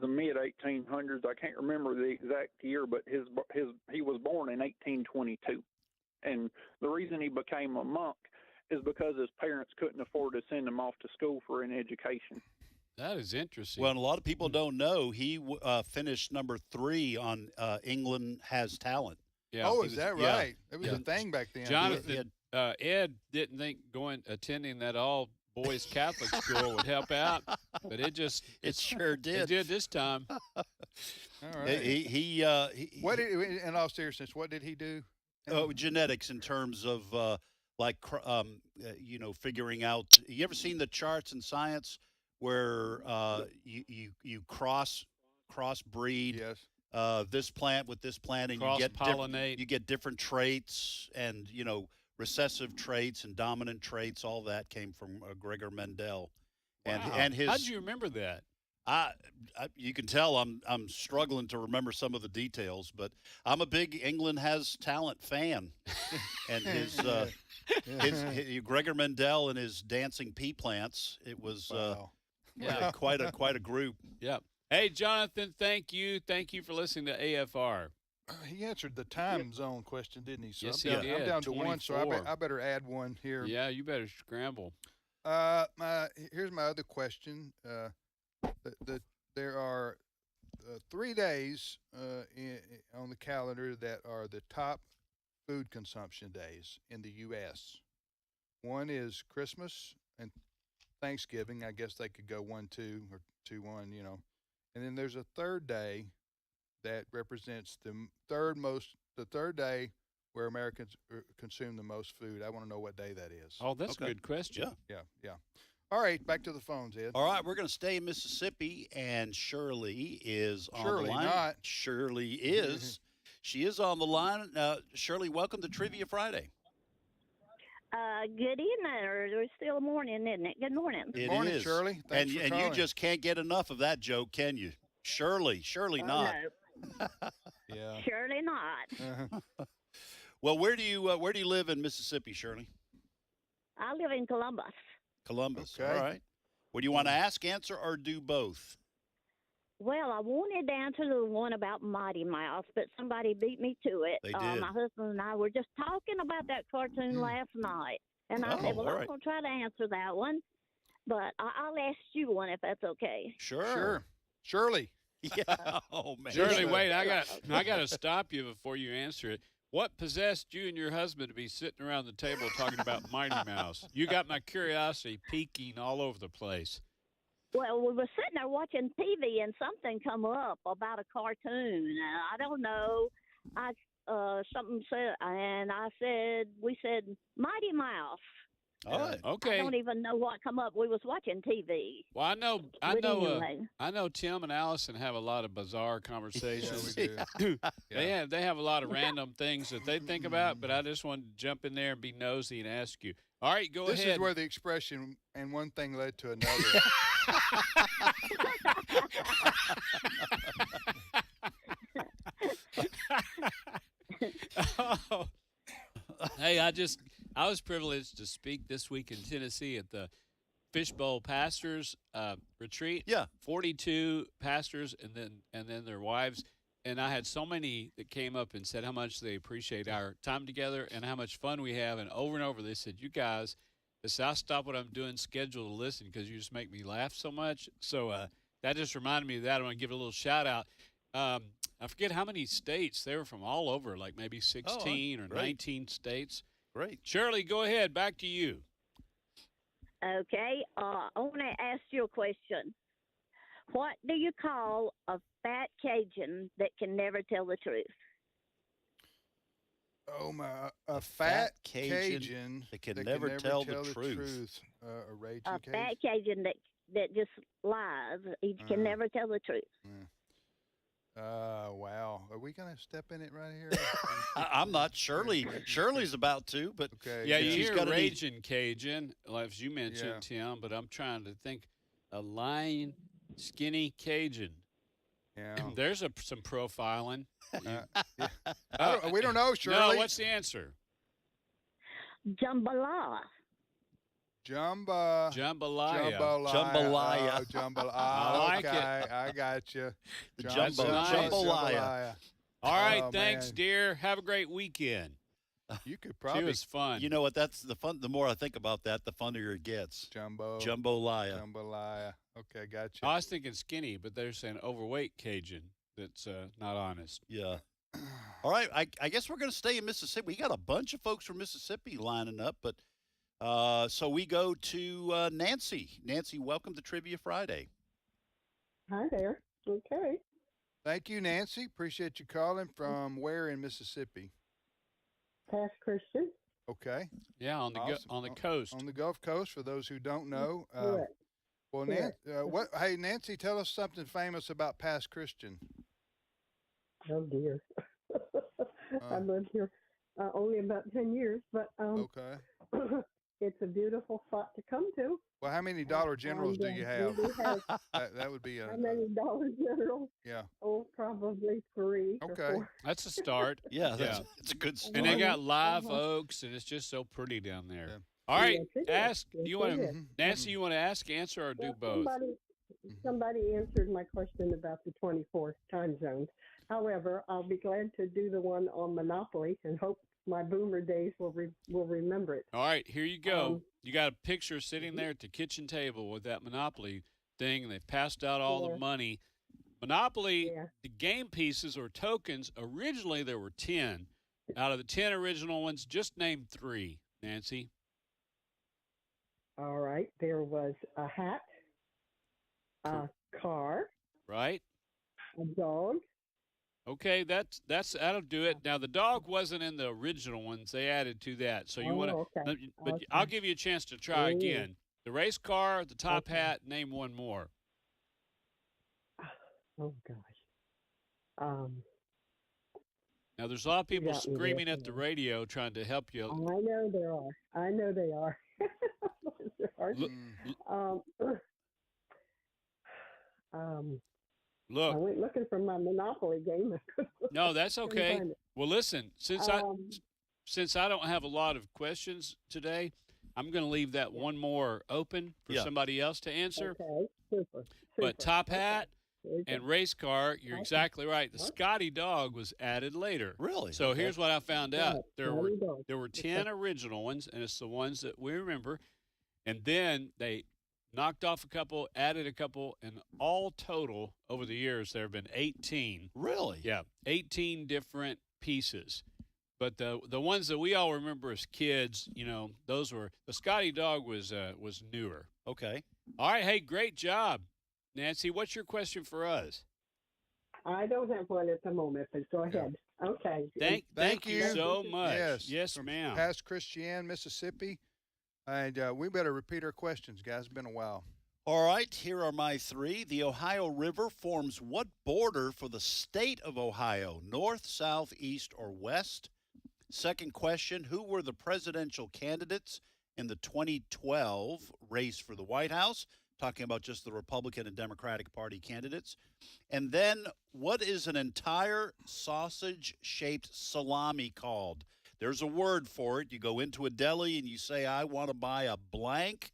Speaker 16: the mid 1800s. I can't remember the exact year, but he was born in 1822, and the reason he became a monk is because his parents couldn't afford to send him off to school for an education.
Speaker 8: That is interesting.
Speaker 7: Well, and a lot of people don't know he finished number 3 on England Has Talent.
Speaker 8: Yeah.
Speaker 6: Oh, is that
Speaker 7: yeah.
Speaker 6: right? It was a thing back then.
Speaker 8: Jonathan, Ed didn't think attending that all boys Catholic school would help out, but it
Speaker 7: sure did.
Speaker 8: It did this time.
Speaker 6: All right. What did, in all seriousness, what did he do?
Speaker 7: Genetics in terms of figuring out. You ever seen the charts in science where you crossbreed?
Speaker 6: Yes.
Speaker 7: This plant with this plant, and
Speaker 8: cross-pollinate.
Speaker 7: you get different traits, and recessive traits and dominant traits. All that came from Gregor Mendel, and his.
Speaker 8: How do you remember that?
Speaker 7: You can tell I'm struggling to remember some of the details, but I'm a big England Has Talent fan, and his Gregor Mendel and his dancing pea plants. It was quite a group.
Speaker 8: Yeah. Hey, Jonathan, thank you. Thank you for listening to AFR.
Speaker 6: He answered the time zone question, didn't he? So
Speaker 8: Yes,
Speaker 6: I'm
Speaker 8: he
Speaker 6: down,
Speaker 8: did.
Speaker 6: I'm down to 1, so
Speaker 8: 24.
Speaker 6: I better add one here.
Speaker 8: Yeah, you better scramble.
Speaker 6: Here's my other question. There are 3 days on the calendar that are the top food consumption days in the U.S. One is Christmas and Thanksgiving. I guess they could go 1-2 or 2-1, And then there's a third day that represents the third day where Americans consume the most food. I want to know what day that is.
Speaker 8: Oh, that's a good question.
Speaker 6: Yeah. All right, back to the phones, Ed.
Speaker 7: All right, we're going to stay in Mississippi, and Shirley is on the line.
Speaker 6: Not.
Speaker 7: Shirley is. She is on the line. Shirley, welcome to Trivia Friday.
Speaker 17: Good evening, or it's still morning, isn't it? Good morning.
Speaker 6: Good morning,
Speaker 7: is.
Speaker 6: Shirley. Thanks for
Speaker 7: and you
Speaker 6: calling.
Speaker 7: just can't get enough of that joke, can you? Surely not.
Speaker 17: No.
Speaker 6: Yeah.
Speaker 17: Surely not.
Speaker 7: Well, where do you live in Mississippi, Shirley?
Speaker 17: I live in Columbus.
Speaker 7: Columbus.
Speaker 6: Okay.
Speaker 7: All right. What do you want to ask, answer, or do both?
Speaker 17: Well, I wanted to answer the one about Mighty Mouse, but somebody beat me to it.
Speaker 7: They did.
Speaker 17: My husband and I were just talking about that cartoon last night, and I said, well,
Speaker 7: all
Speaker 17: I'm
Speaker 7: right.
Speaker 17: going to try to answer that one, but I'll ask you one if that's okay.
Speaker 7: Sure.
Speaker 6: Shirley.
Speaker 7: Yeah. Oh man.
Speaker 8: Shirley, wait, I got to stop you before you answer it. What possessed you and your husband to be sitting around the table talking about Mighty Mouse? You got my curiosity peaking all over the place.
Speaker 17: Well, we were sitting there watching TV, and something come up about a cartoon. I don't know. Something said, and we said Mighty Mouse.
Speaker 7: All right.
Speaker 17: I
Speaker 8: Okay.
Speaker 17: don't even know what come up. We was watching TV.
Speaker 8: Well, I know,
Speaker 17: But anyway.
Speaker 8: I know. Tim and Allison have a lot of bizarre conversations.
Speaker 6: we do.
Speaker 8: They have a lot of random things that they think about. But I just wanted to jump in there and be nosy and ask you. All right, go
Speaker 6: This
Speaker 8: ahead.
Speaker 6: is where the expression "and one thing led to another."
Speaker 8: Oh. Hey, I was privileged to speak this week in Tennessee at the Fishbowl Pastors Retreat.
Speaker 7: Yeah.
Speaker 8: 42 pastors and then their wives. And I had so many that came up and said how much they appreciate our time together and how much fun we have. And over they said, you guys, I'll stop what I'm doing, schedule to listen because you just make me laugh so much. So that just reminded me of that. I want to give a little shout out. I forget how many states. They were from all over, like maybe 16 or
Speaker 7: great.
Speaker 8: 19 states.
Speaker 7: Great.
Speaker 8: Shirley, go ahead. Back to you.
Speaker 17: Okay. I want to ask you a question. What do you call a fat Cajun that can never tell the truth?
Speaker 6: Oh my! A fat
Speaker 7: Cajun
Speaker 6: Cajun
Speaker 7: that can never tell the truth.
Speaker 6: A raging
Speaker 17: A
Speaker 6: Cajun.
Speaker 17: fat Cajun that just lies. He can never tell the truth.
Speaker 6: Wow. Are we gonna step in it right here?
Speaker 7: I'm not. Shirley's about to, but
Speaker 6: Okay.
Speaker 8: Yeah, you
Speaker 7: she's
Speaker 8: hear
Speaker 7: gotta be-
Speaker 8: Raging Cajun, like as you mentioned, Tim, but I'm trying to think a lying, skinny Cajun.
Speaker 6: Yeah.
Speaker 8: There's some profiling.
Speaker 6: We don't know, Shirley.
Speaker 8: No, what's the answer?
Speaker 17: Jambalaya.
Speaker 8: Jambalaya.
Speaker 6: Jambalaya.
Speaker 7: Jambalaya.
Speaker 6: Oh, jambalaya.
Speaker 8: I like
Speaker 6: okay,
Speaker 8: it.
Speaker 6: I got you.
Speaker 7: The
Speaker 6: Jambalaya.
Speaker 8: All right,
Speaker 6: Oh,
Speaker 8: thanks,
Speaker 6: man.
Speaker 8: dear. Have a great weekend.
Speaker 6: You could
Speaker 8: It
Speaker 6: probably
Speaker 8: was fun.
Speaker 7: You know what? That's the fun. The more I think about that, the funnier it gets. Jambalaya.
Speaker 6: Jambalaya. Okay, got you.
Speaker 8: I was thinking skinny, but they're saying overweight Cajun. That's not honest.
Speaker 7: Yeah. All right. I guess we're going to stay in Mississippi. We got a bunch of folks from Mississippi lining up, but so we go to Nancy. Nancy, welcome to Trivia Friday.
Speaker 18: Hi there. Okay.
Speaker 6: Thank you, Nancy. Appreciate you calling from where in Mississippi?
Speaker 18: Pass Christian.
Speaker 6: Okay.
Speaker 8: Yeah, on the
Speaker 6: Awesome.
Speaker 8: on the coast.
Speaker 6: On the Gulf Coast, for those who don't know.
Speaker 18: Correct.
Speaker 6: Well, hey, Nancy, tell us something famous about Pass Christian.
Speaker 18: Oh dear. I've lived here only about 10 years, but
Speaker 6: Okay.
Speaker 18: it's a beautiful spot to come to.
Speaker 6: Well, how many Dollar Generals do you have?
Speaker 18: We do have
Speaker 6: that would be a.
Speaker 18: how many Dollar Generals?
Speaker 6: Yeah.
Speaker 18: Oh, probably 3 or
Speaker 6: Okay.
Speaker 18: 4.
Speaker 8: That's a start.
Speaker 7: Yeah, it's a good start.
Speaker 8: And they got live oaks, and it's just so pretty down there.
Speaker 6: Yeah.
Speaker 8: All right,
Speaker 18: Yes, it is.
Speaker 8: ask.
Speaker 18: Yes,
Speaker 8: You want
Speaker 18: it
Speaker 8: to,
Speaker 18: is.
Speaker 8: Nancy? You want to ask, answer, or do
Speaker 18: Well,
Speaker 8: both?
Speaker 18: Somebody answered my question about the 24 time zones. However, I'll be glad to do the one on Monopoly and hope my boomer days will remember it.
Speaker 8: All right, here you go. You got a picture sitting there at the kitchen table with that Monopoly thing, and they've passed out all the money. Monopoly, the game pieces or tokens, originally there were 10. Out of the 10 original ones, just name 3, Nancy.
Speaker 18: All right. There was a hat, a car,
Speaker 8: Right?
Speaker 18: a dog.
Speaker 8: Okay, that'll do it. Now the dog wasn't in the original ones; they added to that. So you want to,
Speaker 18: okay.
Speaker 8: but
Speaker 18: Okay.
Speaker 8: I'll give you a chance to try
Speaker 18: Ooh.
Speaker 8: again. The race car, the top
Speaker 18: Okay.
Speaker 8: hat. Name one more.
Speaker 18: Oh gosh.
Speaker 8: Now there's a lot of people
Speaker 18: got me
Speaker 8: screaming
Speaker 18: there.
Speaker 8: at the radio trying to help you.
Speaker 18: I know there are. I know they are. There are.
Speaker 8: Look.
Speaker 18: I went looking for my Monopoly game.
Speaker 8: No, that's
Speaker 18: Couldn't
Speaker 8: okay.
Speaker 18: find it.
Speaker 8: Well, listen, since I don't have a lot of questions today, I'm going to leave that one more open for somebody else to answer.
Speaker 18: Okay, super.
Speaker 8: But top hat
Speaker 18: There you
Speaker 8: and
Speaker 18: go.
Speaker 8: race car, you're
Speaker 18: Okay.
Speaker 8: exactly right. The
Speaker 18: Okay.
Speaker 8: Scotty dog was added later.
Speaker 7: Really?
Speaker 8: So
Speaker 7: Okay.
Speaker 8: here's what I found
Speaker 18: Right,
Speaker 8: out. There were
Speaker 18: Scotty dog.
Speaker 8: there were 10 original ones, and it's the ones that we remember. And then they knocked off a couple, added a couple, and all total over the years there have been 18.
Speaker 7: Really?
Speaker 8: Yeah, 18 different pieces. But the ones that we all remember as kids, you know, those were the Scotty dog was newer.
Speaker 7: Okay.
Speaker 8: All right, hey, great job, Nancy. What's your question for us?
Speaker 18: I don't have one at the moment, but go ahead. Okay.
Speaker 8: Thank you so much.
Speaker 6: Yes,
Speaker 8: Yes,
Speaker 6: from
Speaker 8: ma'am.
Speaker 6: Pass Christian, Mississippi. And we better repeat our questions, guys. It's been a while.
Speaker 7: All right, here are my three. The Ohio River forms what border for the state of Ohio? North, south, east, or west? Second question, who were the presidential candidates in the 2012 race for the White House? Talking about just the Republican and Democratic Party candidates. And then, what is an entire sausage-shaped salami called? There's a word for it. You go into a deli and you say, I want to buy a blank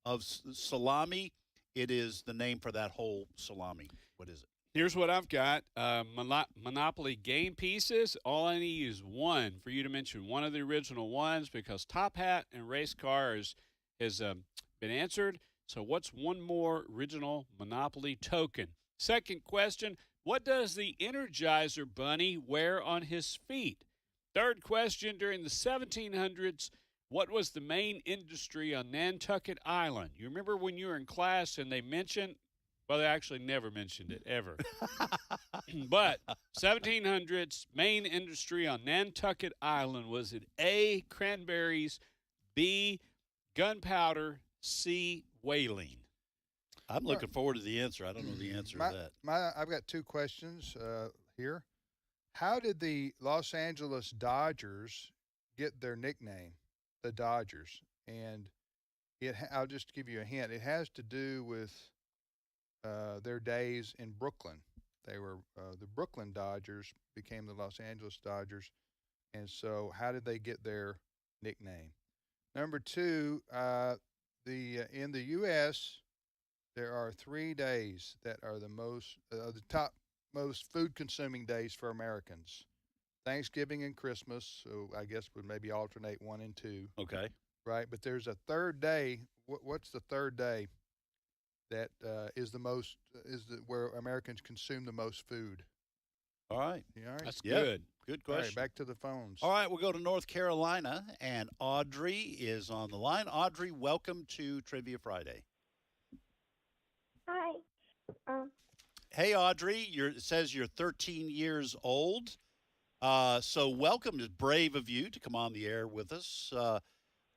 Speaker 7: of salami. It is the name for that whole salami. What is it?
Speaker 8: Here's what I've got. Monopoly game pieces. All I need is one for you to mention one of the original ones because Top Hat and Race Car has been answered. So what's one more original Monopoly token? Second question, what does the Energizer Bunny wear on his feet? Third question, during the 1700s, what was the main industry on Nantucket Island? You remember when you were in class and they mentioned, well, they actually never mentioned it, ever. But 1700s, main industry on Nantucket Island, was it A, cranberries, B, gunpowder, C, whaling?
Speaker 7: I'm looking forward to the answer. I don't know the answer to that.
Speaker 6: I've got two questions here. How did the Los Angeles Dodgers get their nickname, the Dodgers? And I'll just give you a hint. It has to do with their days in Brooklyn. They were the Brooklyn Dodgers became the Los Angeles Dodgers. And so how did they get their nickname? Number two, in the U.S., there are 3 days that are the top most food-consuming days for Americans. Thanksgiving and Christmas, so I guess would maybe alternate 1 and 2.
Speaker 7: Okay.
Speaker 6: Right, but there's a third day. What's the third day that is where Americans consume the most food?
Speaker 7: All right.
Speaker 6: You all right?
Speaker 8: That's good.
Speaker 7: Good
Speaker 6: All
Speaker 7: question.
Speaker 6: right, back to the phones.
Speaker 7: All right, we'll go to North Carolina, and Audrey is on the line. Audrey, welcome to Trivia Friday.
Speaker 19: Hi.
Speaker 7: Hey, Audrey, it says you're 13 years old. So welcome. It's brave of you to come on the air with us.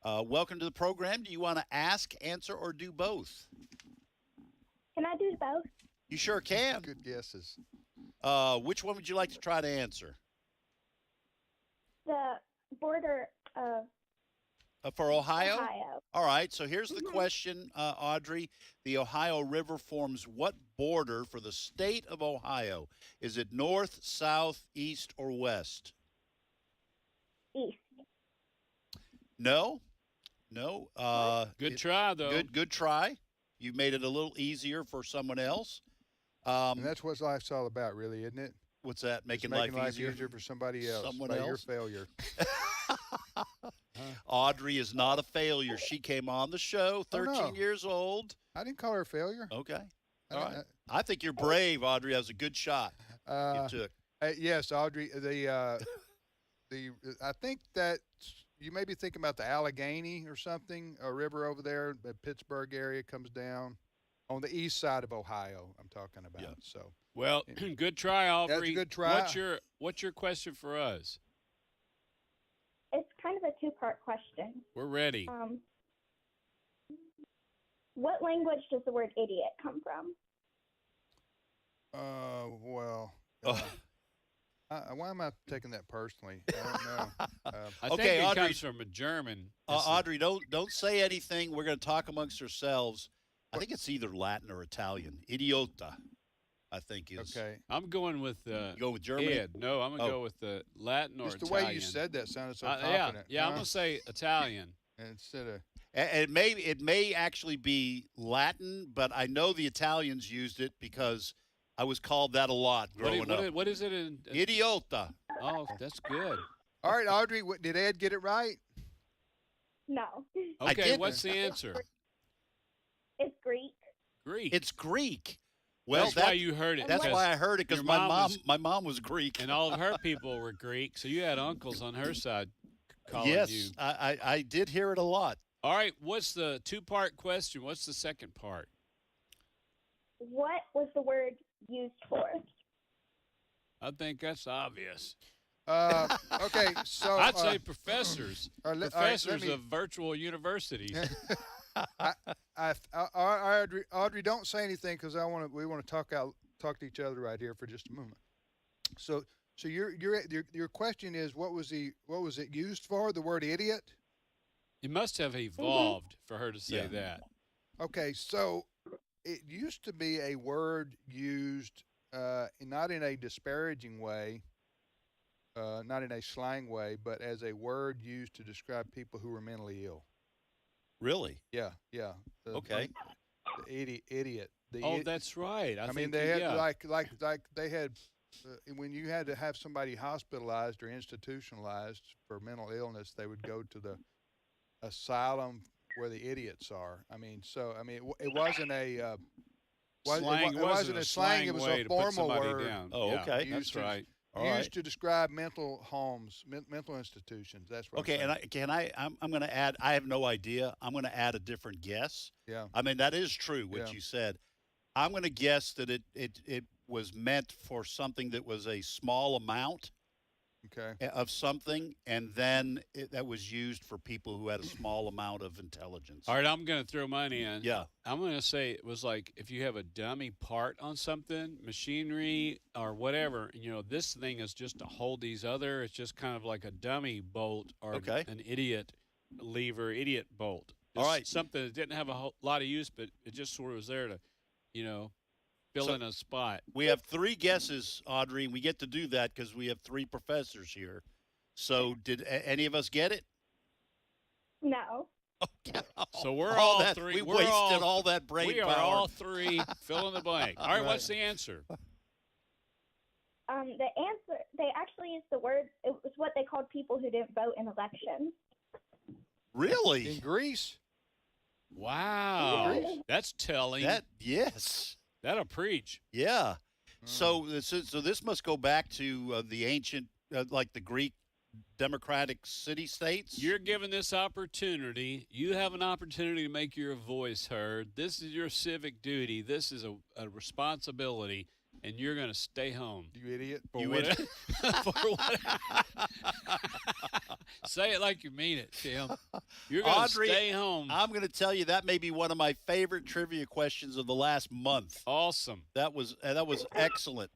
Speaker 7: Welcome to the program. Do you want to ask, answer, or do both?
Speaker 19: Can I do both?
Speaker 7: You sure can.
Speaker 6: Good guesses.
Speaker 7: Which one would you like to try to answer?
Speaker 19: The border of
Speaker 7: For Ohio?
Speaker 19: Ohio.
Speaker 7: All right, so here's the question, Audrey. The Ohio River forms what border for the state of Ohio? Is it north, south, east, or west?
Speaker 19: East.
Speaker 7: No.
Speaker 8: Good try, though.
Speaker 7: Good try. You made it a little easier for someone else.
Speaker 6: And that's what life's all about, really, isn't it?
Speaker 7: What's that? Making
Speaker 6: Just
Speaker 7: life easier
Speaker 6: for somebody else
Speaker 7: Someone
Speaker 6: by your
Speaker 7: else?
Speaker 6: failure.
Speaker 7: Audrey is not a failure. She came on the show, 13
Speaker 6: no.
Speaker 7: year old.
Speaker 6: I didn't call her a failure.
Speaker 7: Okay. All right. I think you're brave, Audrey. That was a good shot you took.
Speaker 6: Yes, Audrey. I think that you may be thinking about the Allegheny or something, a river over there, the Pittsburgh area comes down on the east side of Ohio. I'm talking about.
Speaker 7: Yeah.
Speaker 6: So.
Speaker 8: Well, good try, Aubrey.
Speaker 6: That's a good try.
Speaker 8: What's your question for us?
Speaker 19: It's kind of a two-part question.
Speaker 8: We're ready.
Speaker 19: What language does the word idiot come from?
Speaker 6: Well. Why am I taking that personally? I don't know.
Speaker 8: I think it
Speaker 7: Audrey,
Speaker 8: comes from a German.
Speaker 7: Audrey, don't say anything. We're going to talk amongst ourselves. I think it's either Latin or Italian. Idiota, I think is.
Speaker 6: Okay.
Speaker 8: I'm going with
Speaker 7: You go with Germany?
Speaker 8: Ed. No, I'm going to go with the Latin or
Speaker 6: Just the
Speaker 8: Italian.
Speaker 6: way you said that sounded so
Speaker 8: Yeah,
Speaker 6: confident.
Speaker 8: I'm going to say Italian.
Speaker 6: Instead of.
Speaker 7: And it may actually be Latin, but I know the Italians used it because I was called that a lot growing up.
Speaker 8: What is it in?
Speaker 7: Idiota.
Speaker 8: Oh, that's good.
Speaker 6: All right, Audrey, did Ed get it right?
Speaker 19: No.
Speaker 8: Okay, what's the answer?
Speaker 19: It's Greek.
Speaker 8: Greek.
Speaker 7: It's Greek. Well,
Speaker 8: that's why you heard it.
Speaker 7: That's why I heard it, because my mom was Greek.
Speaker 8: And all of her people were Greek, so you had uncles on her side calling
Speaker 7: yes,
Speaker 8: you.
Speaker 7: I did hear it a lot.
Speaker 8: All right, what's the two-part question? What's the second part?
Speaker 19: What was the word used for?
Speaker 8: I think that's obvious.
Speaker 6: Okay, so
Speaker 8: I'd say professors,
Speaker 6: all right, let
Speaker 8: professors
Speaker 6: me-
Speaker 8: of virtual universities.
Speaker 6: Audrey, don't say anything because we want to talk to each other right here for just a moment. So your question is what was it used for? The word idiot?
Speaker 8: It must have evolved for her to say that.
Speaker 6: Okay, so it used to be a word used not in a disparaging way, not in a slang way, but as a word used to describe people who were mentally ill.
Speaker 7: Really?
Speaker 6: Yeah.
Speaker 7: Okay.
Speaker 6: The idiot.
Speaker 8: That's right. I
Speaker 6: mean,
Speaker 8: think
Speaker 6: they had
Speaker 8: yeah.
Speaker 6: like they had when you had to have somebody hospitalized or institutionalized for mental illness, they would go to the asylum where the idiots are. It wasn't a
Speaker 8: Slang
Speaker 6: it wasn't a slang. It was
Speaker 8: way
Speaker 6: a
Speaker 8: to put
Speaker 6: formal
Speaker 8: somebody
Speaker 6: word.
Speaker 8: down.
Speaker 7: Oh,
Speaker 8: Yeah,
Speaker 7: okay.
Speaker 8: That's right.
Speaker 7: All
Speaker 6: Used
Speaker 7: right.
Speaker 6: to describe mental homes, mental institutions. That's what.
Speaker 7: Okay, I'm going to add. I have no idea. I'm going to add a different guess.
Speaker 6: Yeah.
Speaker 7: I mean, that is true what
Speaker 6: Yeah.
Speaker 7: you said. I'm going to guess that it was meant for something that was a small amount of something, and then that was used for people who had a small amount of intelligence.
Speaker 8: All right, I'm going to throw mine in.
Speaker 7: Yeah.
Speaker 8: I'm going to say it was like if you have a dummy part on something, machinery or whatever, this thing is just to hold these other, it's just kind of like a dummy bolt or an idiot lever, idiot bolt.
Speaker 7: All
Speaker 8: Just
Speaker 7: right.
Speaker 8: something that didn't have a lot of use, but it just sort of was there to, fill in a spot.
Speaker 7: We have 3 guesses, Audrey, and we get to do that because we have 3 professors here. So did any of us get it?
Speaker 19: No.
Speaker 8: So we're
Speaker 7: All
Speaker 8: all
Speaker 7: that-
Speaker 8: 3.
Speaker 7: we
Speaker 8: we're
Speaker 7: wasted
Speaker 8: all,
Speaker 7: all that brain
Speaker 8: We are
Speaker 7: power.
Speaker 8: all 3 fill in the blank. All right,
Speaker 6: Right.
Speaker 8: what's the answer?
Speaker 19: The answer, they actually used the word, it was what they called people who didn't vote in elections.
Speaker 7: Really?
Speaker 6: In Greece?
Speaker 8: Wow. That's telling.
Speaker 7: Yes.
Speaker 8: That'll preach.
Speaker 7: Yeah. So this must go back to the ancient, like the Greek democratic city-states.
Speaker 8: You're given this opportunity. You have an opportunity to make your voice heard. This is your civic duty. This is a responsibility, and you're going to stay home.
Speaker 6: You idiot.
Speaker 8: For what? Say it like you mean it, Tim. You're going to
Speaker 7: Audrey,
Speaker 8: stay home.
Speaker 7: I'm going to tell you that may be one of my favorite trivia questions of the last month.
Speaker 8: Awesome.
Speaker 7: That was excellent.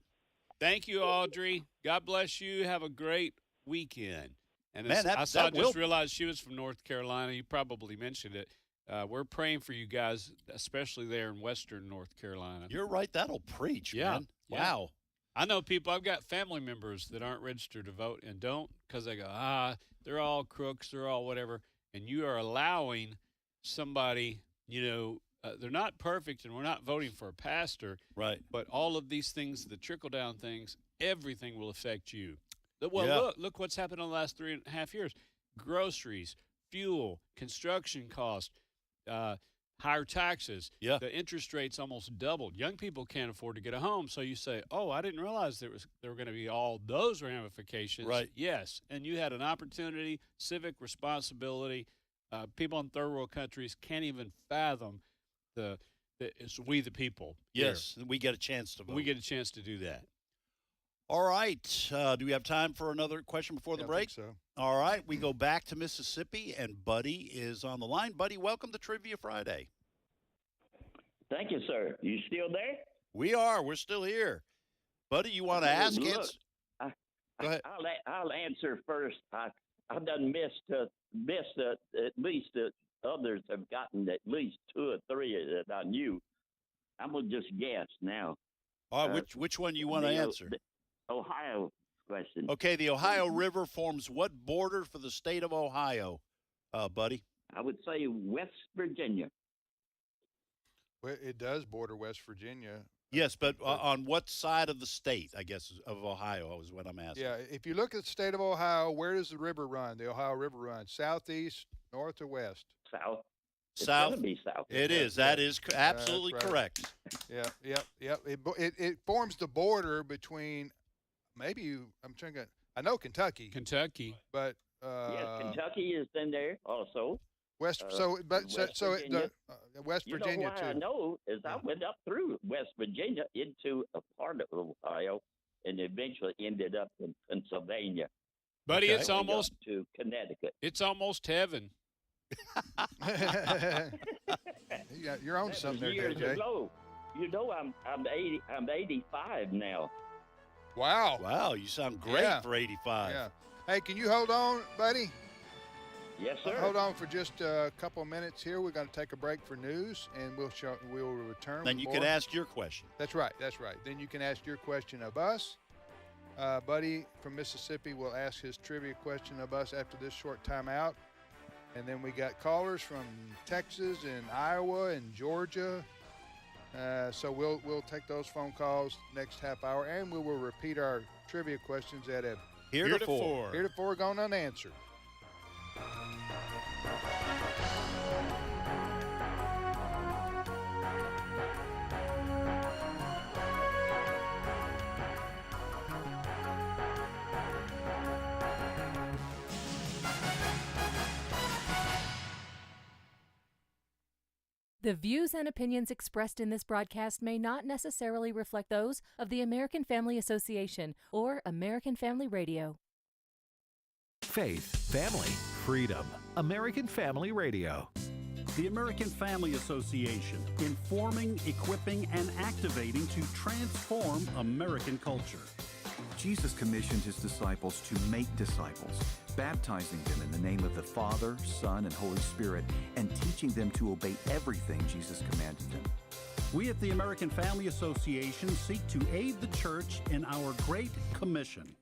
Speaker 8: Thank you, Audrey. God bless you. Have a great weekend. And
Speaker 7: Man,
Speaker 8: I
Speaker 7: that
Speaker 8: just realized she was from North Carolina. You probably mentioned it. We're praying for you guys, especially there in Western North Carolina.
Speaker 7: You're right. That'll preach, man.
Speaker 8: Yeah.
Speaker 7: Wow.
Speaker 8: I know people. I've got family members that aren't registered to vote and don't because they go, they're all crooks, they're all whatever. And you are allowing somebody, they're not perfect, and we're not voting for a pastor.
Speaker 7: Right.
Speaker 8: But all of these things, the trickle-down things, everything will affect you. Well,
Speaker 7: Yeah.
Speaker 8: look what's happened in the last 3.5 years. Groceries, fuel, construction costs, higher taxes.
Speaker 7: Yeah.
Speaker 8: The interest rates almost doubled. Young people can't afford to get a home. So you say, I didn't realize there were going to be all those ramifications.
Speaker 7: Right.
Speaker 8: Yes. And you had an opportunity, civic responsibility. People in third world countries can't even fathom it's we the people.
Speaker 7: Yes, we get a chance to vote.
Speaker 8: We get a chance to do that.
Speaker 7: All right. Do we have time for another question before the
Speaker 6: Yeah, I
Speaker 7: break?
Speaker 6: think so.
Speaker 7: All right. We go back to Mississippi, and Buddy is on the line. Buddy, welcome to Trivia Friday.
Speaker 20: Thank you, sir. You still there?
Speaker 7: We are. We're still here. Buddy, you want to ask?
Speaker 20: Look,
Speaker 7: Go ahead.
Speaker 20: I'll answer first. I've done missed at least others have gotten at least 2 or 3 that I knew. I'm gonna just guess now.
Speaker 7: All right, which one you want to answer?
Speaker 20: The Ohio question.
Speaker 7: Okay, the Ohio River forms what border for the state of Ohio, Buddy?
Speaker 20: I would say West Virginia.
Speaker 6: Well, it does border West Virginia.
Speaker 7: Yes, but on what side of the state, I guess, of Ohio is what I'm asking.
Speaker 6: Yeah, if you look at the state of Ohio, where does the river run? The Ohio River run southeast, north, or west?
Speaker 20: South. It's
Speaker 7: South.
Speaker 20: gonna be south.
Speaker 7: It is. That is absolutely
Speaker 6: That's right.
Speaker 7: correct.
Speaker 6: Yeah. It forms the border between I know Kentucky, but
Speaker 20: Yes, Kentucky is in there also.
Speaker 6: West.
Speaker 20: West
Speaker 6: The West
Speaker 20: You
Speaker 6: Virginia
Speaker 20: know why
Speaker 6: too.
Speaker 20: I know is I went up through West Virginia into a part of Ohio and eventually ended up in Pennsylvania.
Speaker 8: Buddy,
Speaker 20: Okay.
Speaker 8: it's
Speaker 20: We got
Speaker 8: almost
Speaker 20: to Connecticut.
Speaker 8: it's almost heaven.
Speaker 6: You're on something there,
Speaker 20: Years
Speaker 6: JJ.
Speaker 20: ago. You know, I'm 85 now.
Speaker 6: Wow.
Speaker 7: Wow, you sound great
Speaker 6: Yeah.
Speaker 7: for 85.
Speaker 6: Yeah. Hey, can you hold on, buddy?
Speaker 20: Yes, sir.
Speaker 6: Hold on for just a couple of minutes here. We're going to take a break for news, and we'll return.
Speaker 7: Then
Speaker 6: with
Speaker 7: you
Speaker 6: more.
Speaker 7: can ask your question.
Speaker 6: That's right. That's right. Then you can ask your question of us. Buddy from Mississippi will ask his trivia question of us after this short timeout. And then we got callers from Texas and Iowa and Georgia. So we'll take those phone calls next half hour, and we will repeat our trivia questions that have heretofore gone unanswered.
Speaker 21: The views and opinions expressed in this broadcast may not necessarily reflect those of the American Family Association or American Family Radio.
Speaker 5: Faith, family, freedom. American Family Radio.
Speaker 22: The American Family Association, informing, equipping, and activating to transform American culture.
Speaker 23: Jesus commissioned his disciples to make disciples, baptizing them in the name of the Father, Son, and Holy Spirit, and teaching them to obey everything Jesus commanded them.
Speaker 22: We at the American Family Association seek to aid the church in our Great Commission.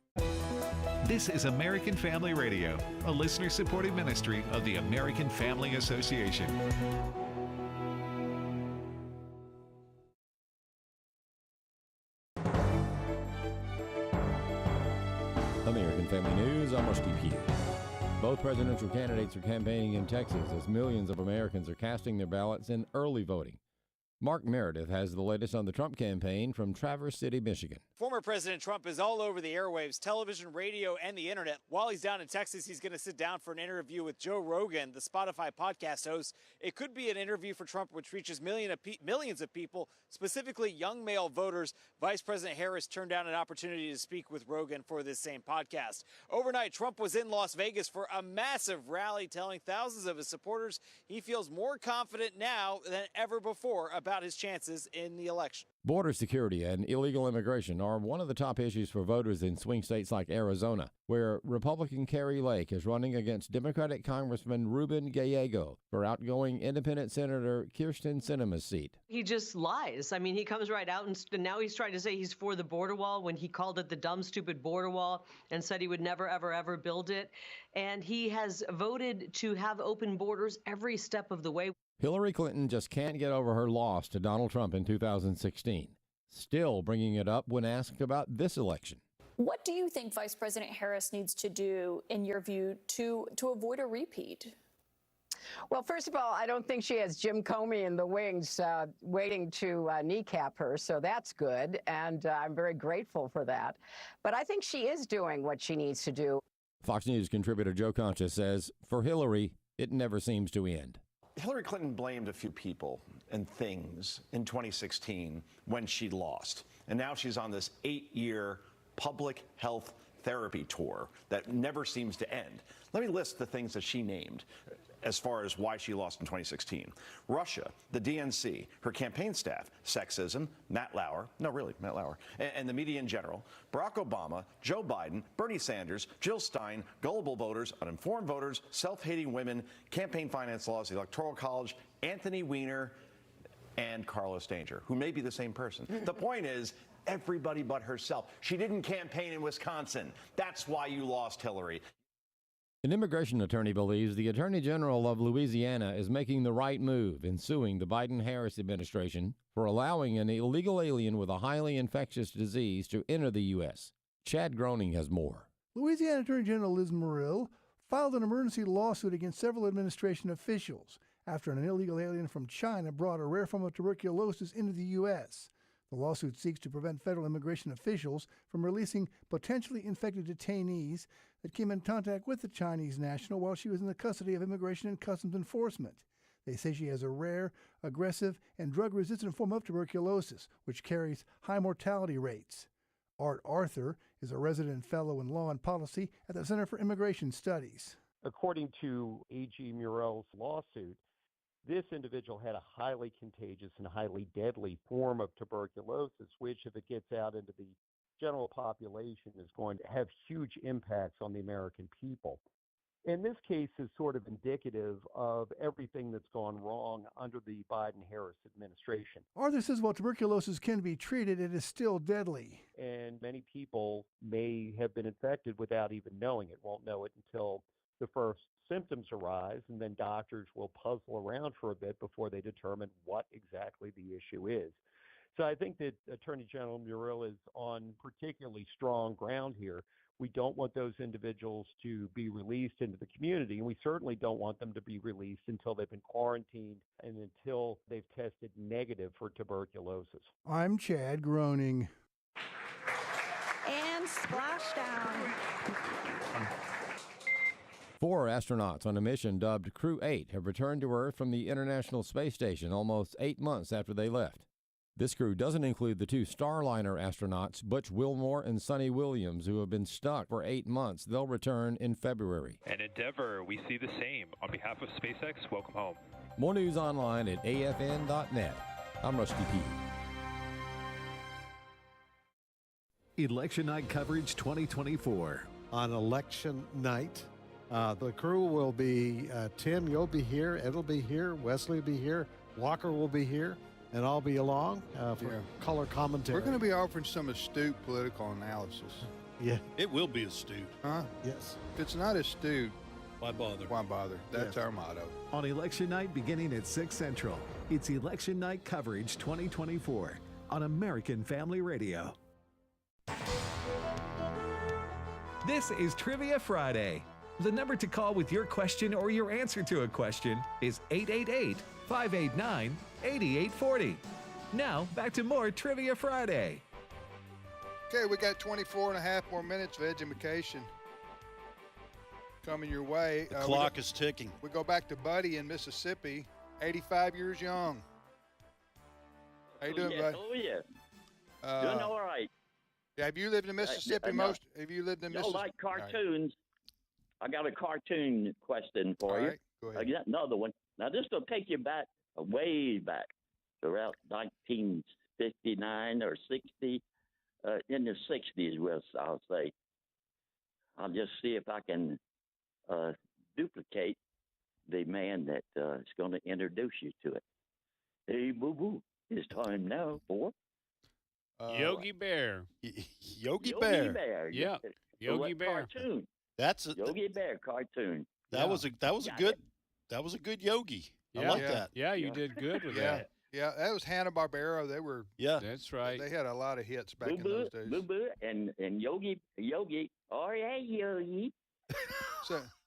Speaker 5: This is American Family Radio, a listener-supported ministry of the American Family Association.
Speaker 3: American Family News, I'm Steve Hughes. Both presidential candidates are campaigning in Texas as millions of Americans are casting their ballots in early voting. Mark Meredith has the latest on the Trump campaign from Traverse City, Michigan.
Speaker 24: Former President Trump is all over the airwaves, television, radio, and the internet. While he's down in Texas, he's going to sit down for an interview with Joe Rogan, the Spotify podcast host. It could be an interview for Trump which reaches millions of people, specifically young male voters. Vice President Harris turned down an opportunity to speak with Rogan for this same podcast. Overnight, Trump was in Las Vegas for a massive rally, telling thousands of his supporters he feels more confident now than ever before about his chances in the election.
Speaker 3: Border security and illegal immigration are one of the top issues for voters in swing states like Arizona, where Republican Kari Lake is running against Democratic Congressman Ruben Gallego for outgoing Independent Senator Kyrsten Sinema's seat.
Speaker 25: He just lies. I mean, he comes right out and now he's trying to say he's for the border wall when he called it the dumb, stupid border wall and said he would never, ever, ever build it. And he has voted to have open borders every step of the way.
Speaker 3: Hillary Clinton just can't get over her loss to Donald Trump in 2016, still bringing it up when asked about this election.
Speaker 26: What do you think Vice President Harris needs to do, in your view, to avoid a repeat?
Speaker 27: Well, first of all, I don't think she has Jim Comey in the wings waiting to kneecap her, so that's good, and I'm very grateful for that. But I think she is doing what she needs to do.
Speaker 3: Fox News contributor Joe Concha says, for Hillary, it never seems to end.
Speaker 28: Hillary Clinton blamed a few people and things in 2016 when she lost. And now she's on this 8-year public health therapy tour that never seems to end. Let me list the things that she named as far as why she lost in 2016. Russia, the DNC, her campaign staff, sexism, Matt Lauer, and the media in general, Barack Obama, Joe Biden, Bernie Sanders, Jill Stein, gullible voters, uninformed voters, self-hating women, campaign finance laws, the Electoral College, Anthony Weiner, and Carlos Danger, who may be the same person. The point is, everybody but herself. She didn't campaign in Wisconsin. That's why you lost, Hillary.
Speaker 3: An immigration attorney believes the Attorney General of Louisiana is making the right move in suing the Biden-Harris administration for allowing an illegal alien with a highly infectious disease to enter the U.S. Chad Groening has more.
Speaker 29: Louisiana Attorney General Liz Muriel filed an emergency lawsuit against several administration officials after an illegal alien from China brought a rare form of tuberculosis into the U.S. The lawsuit seeks to prevent federal immigration officials from releasing potentially infected detainees that came in contact with the Chinese national while she was in the custody of Immigration and Customs Enforcement. They say she has a rare, aggressive, and drug-resistant form of tuberculosis, which carries high mortality rates. Art Arthur is a resident fellow in law and policy at the Center for Immigration Studies.
Speaker 1: According to A.G. Murrell's lawsuit, this individual had a highly contagious and highly deadly form of tuberculosis, which, if it gets out into the general population, is going to have huge impacts on the American people. And this case is sort of indicative of everything that's gone wrong under the Biden-Harris administration.
Speaker 29: Arthur says while tuberculosis can be treated, it is still deadly.
Speaker 1: And many people may have been infected without even knowing it, won't know it until the first symptoms arise, and then doctors will puzzle around for a bit before they determine what exactly the issue is. So I think that Attorney General Murrell is on particularly strong ground here. We don't want those individuals to be released into the community, and we certainly don't want them to be released until they've been quarantined and until they've tested negative for tuberculosis.
Speaker 29: I'm Chad Groening.
Speaker 2: And splashdown.
Speaker 3: 4 astronauts on a mission dubbed Crew 8 have returned to Earth from the International Space Station almost 8 months after they left. This crew doesn't include the 2 Starliner astronauts, Butch Wilmore and Sonny Williams, who have been stuck for 8 months. They'll return in February.
Speaker 4: At Endeavour, we see the same. On behalf of SpaceX, welcome home.
Speaker 3: More news online at afn.net. I'm Rusty P.
Speaker 5: Election Night Coverage 2024.
Speaker 9: On election night, the crew will be Tim, you'll be here, Ed will be here, Wesley will be here, Walker will be here, and I'll be along for color commentary.
Speaker 6: We're going to be offering some astute political analysis.
Speaker 9: Yeah.
Speaker 7: It will be astute.
Speaker 6: Huh?
Speaker 9: Yes.
Speaker 6: If it's not astute,
Speaker 7: why bother?
Speaker 6: Why bother? That's our motto.
Speaker 5: On Election Night beginning at 6 Central, it's Election Night Coverage 2024 on American Family Radio.
Speaker 10: This is Trivia Friday. The number to call with your question or your answer to a question is 888-589-8840. Now, back to more Trivia Friday.
Speaker 6: Okay, we got 24 and a half more minutes of education coming your way.
Speaker 7: The clock is ticking.
Speaker 6: We go back to Buddy in Mississippi, 85 years young. How you doing, buddy?
Speaker 20: Oh, yeah. Doing all right.
Speaker 6: Have you lived in Mississippi Have you lived in Mississippi?
Speaker 20: Like cartoons. I got a cartoon question for you.
Speaker 6: Right, go ahead.
Speaker 20: I got another one. Now, this will take you back, way back, to around 1959 or 60, in the 60s, I'll say. I'll just see if I can duplicate the man that is going to introduce you to it. Hey, boo-boo, it's time now for...
Speaker 8: Yogi Bear.
Speaker 7: Yogi Bear.
Speaker 8: Yeah, Yogi Bear.
Speaker 20: Cartoon.
Speaker 7: That's a
Speaker 20: Yogi Bear cartoon.
Speaker 7: That was a good Yogi. I like that.
Speaker 8: Yeah, you did good with that.
Speaker 6: Yeah, that was Hanna-Barbera. They were.
Speaker 7: Yeah,
Speaker 8: that's right.
Speaker 6: They had a lot of hits back in those days.
Speaker 20: Boo Boo and Yogi. Oh yeah, Yogi.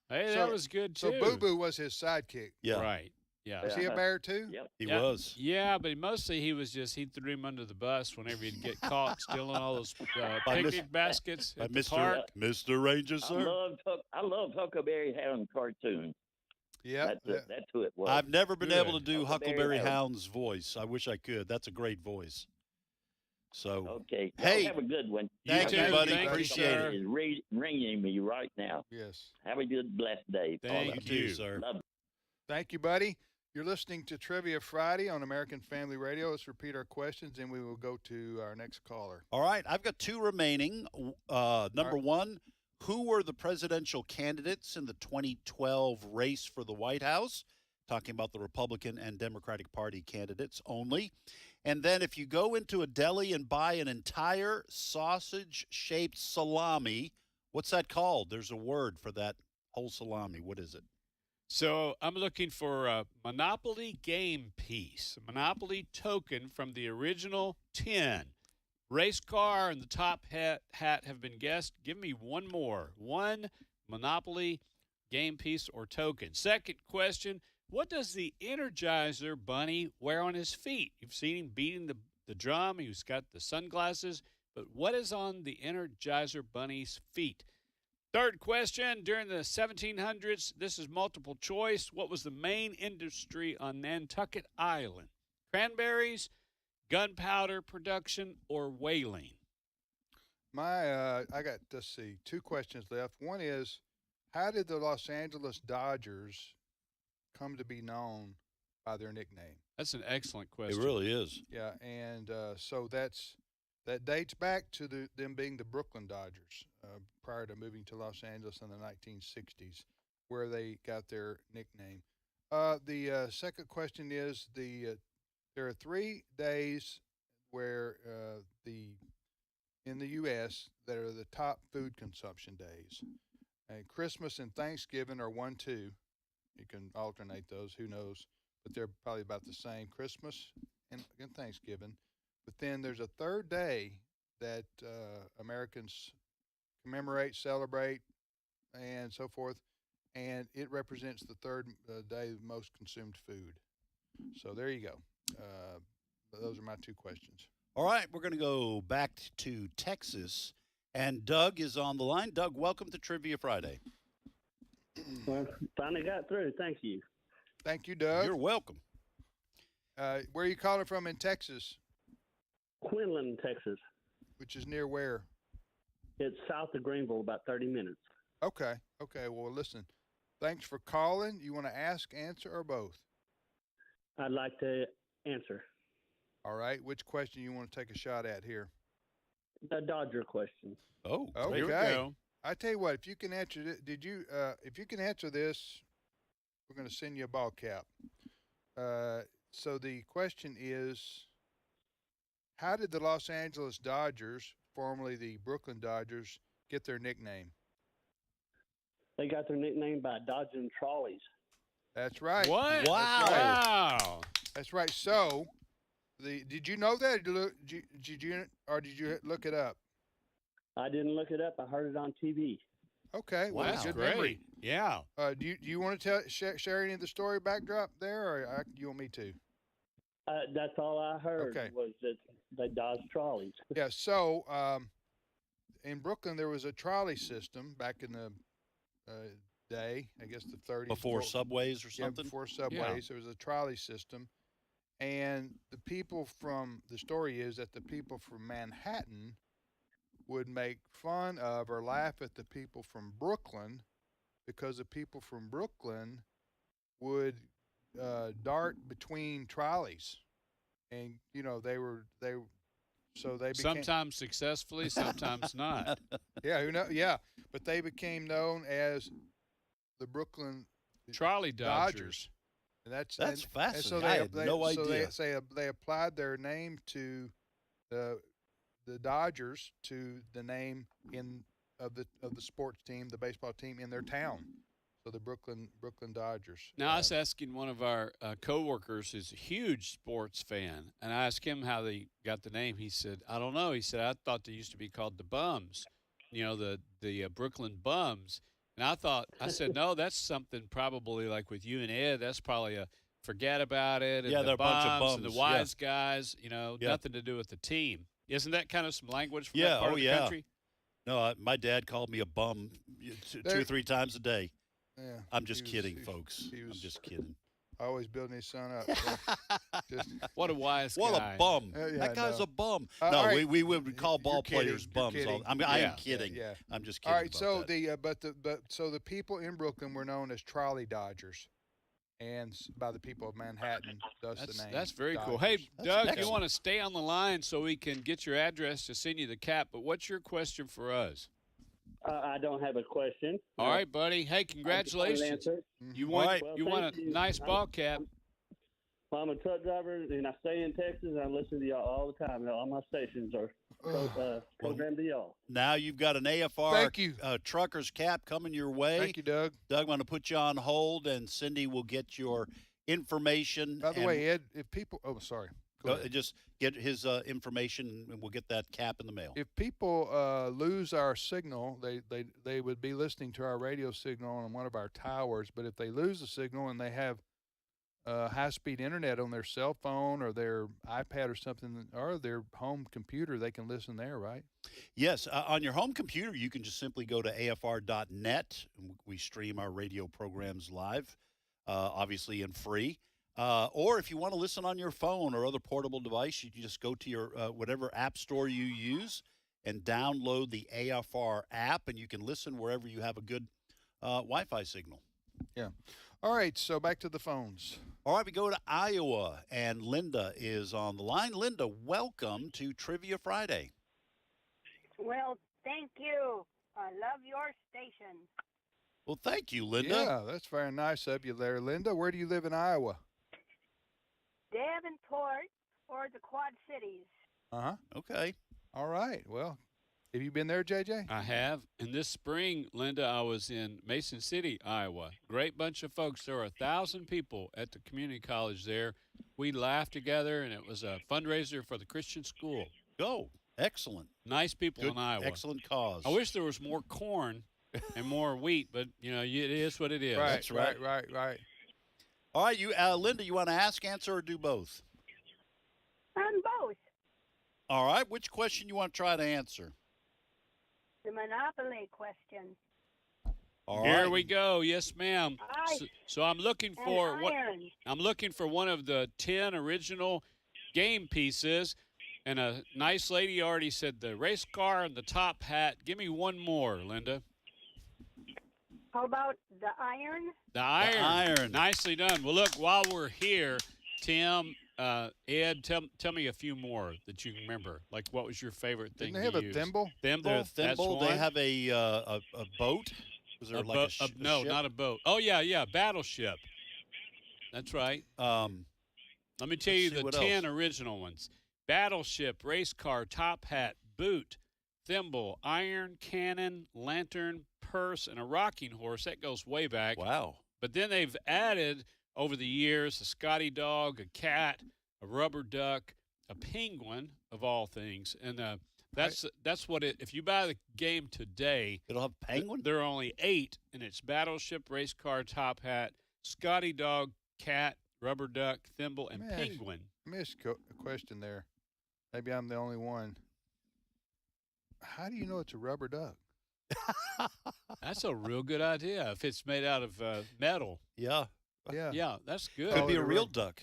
Speaker 8: That was good too.
Speaker 6: So Boo Boo was his sidekick.
Speaker 7: Yeah.
Speaker 8: Right. Yeah.
Speaker 6: Was he a bear too?
Speaker 20: Yep.
Speaker 7: He was.
Speaker 8: Yeah, but mostly he threw him under the bus whenever he'd get caught stealing all those picnic baskets at the park.
Speaker 7: Mr. Ranger, sir.
Speaker 20: I love Huckleberry Hound cartoon.
Speaker 6: Yeah,
Speaker 20: that's who it was.
Speaker 7: I've never been able to do Huckleberry Hound's voice. I wish I could. That's a great voice. So
Speaker 20: okay,
Speaker 7: hey,
Speaker 20: have a good one.
Speaker 7: Thank you, buddy. Appreciate it.
Speaker 20: Is ringing me right now.
Speaker 6: Yes.
Speaker 20: Have a good, blessed day.
Speaker 7: Thank you, sir.
Speaker 20: Love
Speaker 6: Thank you, buddy. You're listening to Trivia Friday on American Family Radio. Let's repeat our questions, and we will go to our next caller.
Speaker 7: All right, I've got 2 remaining. Number 1, who were the presidential candidates in the 2012 race for the White House? Talking about the Republican and Democratic Party candidates only. And then if you go into a deli and buy an entire sausage-shaped salami, what's that called? There's a word for that whole salami. What is it?
Speaker 8: So I'm looking for a Monopoly game piece, a Monopoly token from the original 10. Race car and the top hat have been guessed. Give me one more. One Monopoly game piece or token. Second question, what does the Energizer Bunny wear on his feet? You've seen him beating the drum. He's got the sunglasses. But what is on the Energizer Bunny's feet? Third question, during the 1700s, this is multiple choice. What was the main industry on Nantucket Island? Cranberries, gunpowder production, or whaling?
Speaker 6: I got, let's see, 2 questions left. One is, how did the Los Angeles Dodgers come to be known by their nickname?
Speaker 8: That's an excellent question.
Speaker 7: It really is.
Speaker 6: Yeah, and so that dates back to them being the Brooklyn Dodgers prior to moving to Los Angeles in the 1960s, where they got their nickname. The second question is there are 3 days where in the U.S. that are the top food consumption days. And Christmas and Thanksgiving are 1, 2. You can alternate those, who knows, but they're probably about the same, Christmas and Thanksgiving. But then there's a third day that Americans commemorate, celebrate, and so forth, and it represents the third day of most consumed food. So there you go. Those are my 2 questions.
Speaker 7: All right, we're going to go back to Texas, and Doug is on the line. Doug, welcome to Trivia Friday.
Speaker 11: Well, finally got through. Thank you.
Speaker 6: Thank you, Doug.
Speaker 7: You're welcome.
Speaker 6: Where are you calling from in Texas?
Speaker 11: Quinlan, Texas.
Speaker 6: Which is near where?
Speaker 11: It's south of Greenville, about 30 minutes.
Speaker 6: Okay. Well, listen, thanks for calling. You want to ask, answer, or both?
Speaker 11: I'd like to answer.
Speaker 6: All right. Which question you want to take a shot at here?
Speaker 11: The Dodger question.
Speaker 7: Oh,
Speaker 6: okay.
Speaker 8: Here we go.
Speaker 6: I tell you what, if you can answer it, if you can answer this, we're going to send you a ball cap. So the question is, how did the Los Angeles Dodgers, formerly the Brooklyn Dodgers, get their nickname?
Speaker 11: They got their nickname by dodging trolleys.
Speaker 6: That's right.
Speaker 8: What?
Speaker 7: Wow.
Speaker 6: That's right.
Speaker 8: Wow.
Speaker 6: That's right. So, did you know that? Did you look it up?
Speaker 11: I didn't look it up. I heard it on TV.
Speaker 6: Okay. Well,
Speaker 8: That's
Speaker 6: good
Speaker 8: great.
Speaker 6: memory.
Speaker 8: Yeah.
Speaker 6: Do you want to share any of the story backdrop there, or you want me to?
Speaker 11: That's all I heard was that they dodged trolleys.
Speaker 6: Yeah. So, in Brooklyn, there was a trolley system back in the day, I guess the 30s.
Speaker 7: Before subways or something?
Speaker 6: Yeah, before subways.
Speaker 7: Yeah.
Speaker 6: There was a trolley system. And the story is that the people from Manhattan would make fun of or laugh at the people from Brooklyn because the people from Brooklyn would dart between trolleys. And, so they became,
Speaker 8: Sometimes successfully, sometimes not.
Speaker 6: Yeah, but they became known as the Brooklyn
Speaker 8: Trolley Dodgers.
Speaker 6: And that's
Speaker 7: fascinating.
Speaker 6: And so
Speaker 7: I had no idea.
Speaker 6: So they applied their name to the Dodgers to the name of the sports team, the baseball team in their town. So the Brooklyn Dodgers.
Speaker 8: Now, I was asking one of our coworkers who's a huge sports fan, and I asked him how they got the name. He said, I don't know. He said, I thought they used to be called the Bums, the Brooklyn Bums. And I said, no, that's something probably like with you and Ed. That's probably a forget about it. And
Speaker 7: Yeah,
Speaker 8: the
Speaker 7: they're a bunch of
Speaker 8: and the
Speaker 7: bums,
Speaker 8: wise guys,
Speaker 7: Yeah.
Speaker 8: nothing to do with the team. Isn't that kind of some language from
Speaker 7: Yeah,
Speaker 8: that part of the country?
Speaker 7: No, my dad called me a bum 2 or 3 times a day.
Speaker 6: Yeah,
Speaker 7: I'm just kidding, folks. I'm just kidding.
Speaker 6: Always building his son up.
Speaker 8: What a wise
Speaker 7: What
Speaker 8: guy.
Speaker 7: a bum.
Speaker 6: Yeah,
Speaker 7: That guy's
Speaker 6: no.
Speaker 7: a bum.
Speaker 6: All
Speaker 7: No,
Speaker 6: right.
Speaker 7: we would call ball players
Speaker 6: You're
Speaker 7: bums.
Speaker 6: kidding.
Speaker 7: I am
Speaker 6: Yeah.
Speaker 7: kidding.
Speaker 6: Yeah.
Speaker 7: I'm just kidding.
Speaker 6: All right,
Speaker 7: about
Speaker 6: so
Speaker 7: that.
Speaker 6: so the people in Brooklyn were known as Trolley Dodgers, and by the people of Manhattan, thus the name.
Speaker 8: That's very cool.
Speaker 6: Dodgers.
Speaker 8: Hey, Doug, you want to stay on the line so we can get your address to send you the cap, but what's your question for us?
Speaker 11: I don't have a question.
Speaker 8: All right, buddy. Hey, congratulations.
Speaker 11: Answer.
Speaker 8: You won,
Speaker 11: Well,
Speaker 8: you won a
Speaker 11: thank you.
Speaker 8: nice ball cap.
Speaker 11: Well, I'm a truck driver, and I stay in Texas, and I listen to y'all all the time. All my stations are programmed to y'all.
Speaker 7: Now you've got an AFR
Speaker 6: Thank you.
Speaker 7: trucker's cap coming your way.
Speaker 6: Thank you, Doug.
Speaker 7: Doug, I'm going to put you on hold, and Cindy will get your information.
Speaker 6: By the
Speaker 7: and-
Speaker 6: way, Ed, if people, sorry. Go ahead.
Speaker 7: just get his information, and we'll get that cap in the mail.
Speaker 6: If people lose our signal, they would be listening to our radio signal on one of our towers. But if they lose the signal and they have high-speed internet on their cell phone or their iPad or something, or their home computer, they can listen there, right?
Speaker 7: Yes, on your home computer, you can just simply go to afr.net. We stream our radio programs live, obviously and free. Or if you want to listen on your phone or other portable device, you can just go to your whatever app store you use and download the AFR app, and you can listen wherever you have a good Wi-Fi signal.
Speaker 6: Yeah. All right, so back to the phones.
Speaker 7: All right, we go to Iowa, and Linda is on the line. Linda, welcome to Trivia Friday.
Speaker 12: Well, thank you. I love your station.
Speaker 7: Well, thank you, Linda.
Speaker 6: Yeah, that's very nice of you there, Linda. Where do you live in Iowa?
Speaker 12: Davenport or the Quad Cities.
Speaker 6: Uh-huh.
Speaker 7: Okay.
Speaker 6: All right. Well, have you been there, JJ?
Speaker 8: I have. And this spring, Linda, I was in Mason City, Iowa. Great bunch of folks. There were 1,000 people at the community college there. We laughed together, and it was a fundraiser for the Christian school.
Speaker 7: Go. Excellent.
Speaker 8: Nice people
Speaker 7: Good,
Speaker 8: in Iowa.
Speaker 7: Excellent cause.
Speaker 8: I wish there was more corn and more wheat, but, you know, it is what it is.
Speaker 6: Right,
Speaker 7: That's right.
Speaker 6: right.
Speaker 7: All right, you, Linda, you want to ask, answer, or do both?
Speaker 12: Both.
Speaker 7: All right. Which question you want to try to answer?
Speaker 12: The Monopoly question.
Speaker 7: All
Speaker 8: Here
Speaker 7: right.
Speaker 8: we go. Yes, ma'am. So I'm looking for I'm looking for one of the 10 original game pieces, and a nice lady already said the race car and the top hat. Give me one more, Linda.
Speaker 12: How about the iron?
Speaker 8: The iron.
Speaker 7: The iron.
Speaker 8: Nicely done. Well, look, while we're here, Tim, Ed, tell me a few more that you can remember. Like, what was your favorite thing
Speaker 6: Didn't they have
Speaker 8: to
Speaker 6: a
Speaker 8: use?
Speaker 6: thimble?
Speaker 8: Thimble.
Speaker 7: They're a thimble.
Speaker 8: That's
Speaker 7: They
Speaker 8: one.
Speaker 7: have a boat. Was there like a
Speaker 8: no,
Speaker 7: ship?
Speaker 8: not a boat. Oh yeah, battleship. That's right. Let me tell you
Speaker 7: see,
Speaker 8: the
Speaker 7: what
Speaker 8: 10
Speaker 7: else?
Speaker 8: original ones: battleship, race car, top hat, boot, thimble, iron, cannon, lantern, purse, and a rocking horse. That goes way back.
Speaker 7: Wow.
Speaker 8: But then they've added over the years a Scotty dog, a cat, a rubber duck, a penguin, of all things, and that's what it. If you buy the game today,
Speaker 7: it'll have penguin.
Speaker 8: There are only 8, and it's battleship, race car, top hat, Scotty dog, cat, rubber duck, thimble, and penguin.
Speaker 6: Let me ask you a question there. Maybe I'm the only one. How do you know it's a rubber duck?
Speaker 8: That's a real good idea. If it's made out of metal.
Speaker 7: Yeah.
Speaker 8: Yeah, that's good.
Speaker 7: Could be a real duck.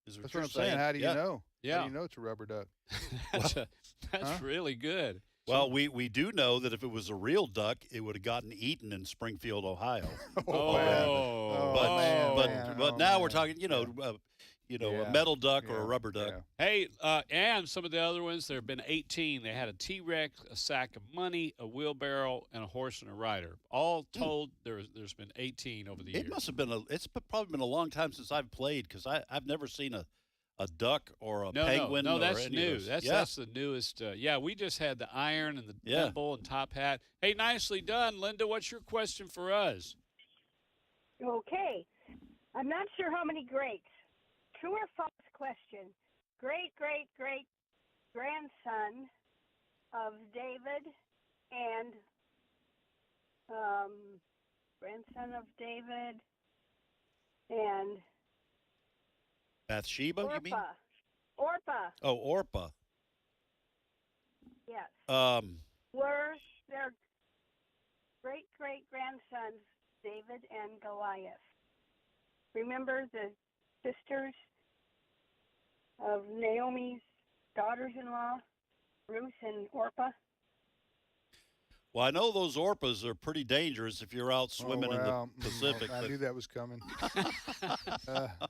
Speaker 7: Is
Speaker 6: That's
Speaker 7: you're
Speaker 6: what I'm saying. How do you know?
Speaker 8: Yeah.
Speaker 6: How do you know it's a rubber duck?
Speaker 8: That's really good.
Speaker 7: Well, we do know that if it was a real duck, it would have gotten eaten in Springfield, Ohio. But now we're talking, a metal duck or a rubber duck.
Speaker 8: Hey, and some of the other ones, there have been 18. They had a T-Rex, a sack of money, a wheelbarrow, and a horse and a rider. All told, there's been 18 over the years.
Speaker 7: It must have been it's probably been a long time since I've played, because I've never seen a duck or a penguin.
Speaker 8: No,
Speaker 7: or
Speaker 8: that's
Speaker 7: any
Speaker 8: new.
Speaker 7: of those.
Speaker 8: That's the newest. We just had the iron and the thimble and top hat. Hey, nicely done, Linda. What's your question for us?
Speaker 12: Okay. I'm not sure how many greats. True or false question. Great grandson of David and
Speaker 7: Bathsheba,
Speaker 12: Orpah.
Speaker 7: you mean?
Speaker 12: Orpah.
Speaker 7: Oh, Orpah.
Speaker 12: Yes.
Speaker 7: Were
Speaker 12: their great-great-grandsons David and Goliath. Remember the sisters of Naomi's daughters-in-law, Ruth and Orpah?
Speaker 7: Well, I know those orpas are pretty dangerous if you're out swimming in the Pacific.
Speaker 6: I knew that was coming.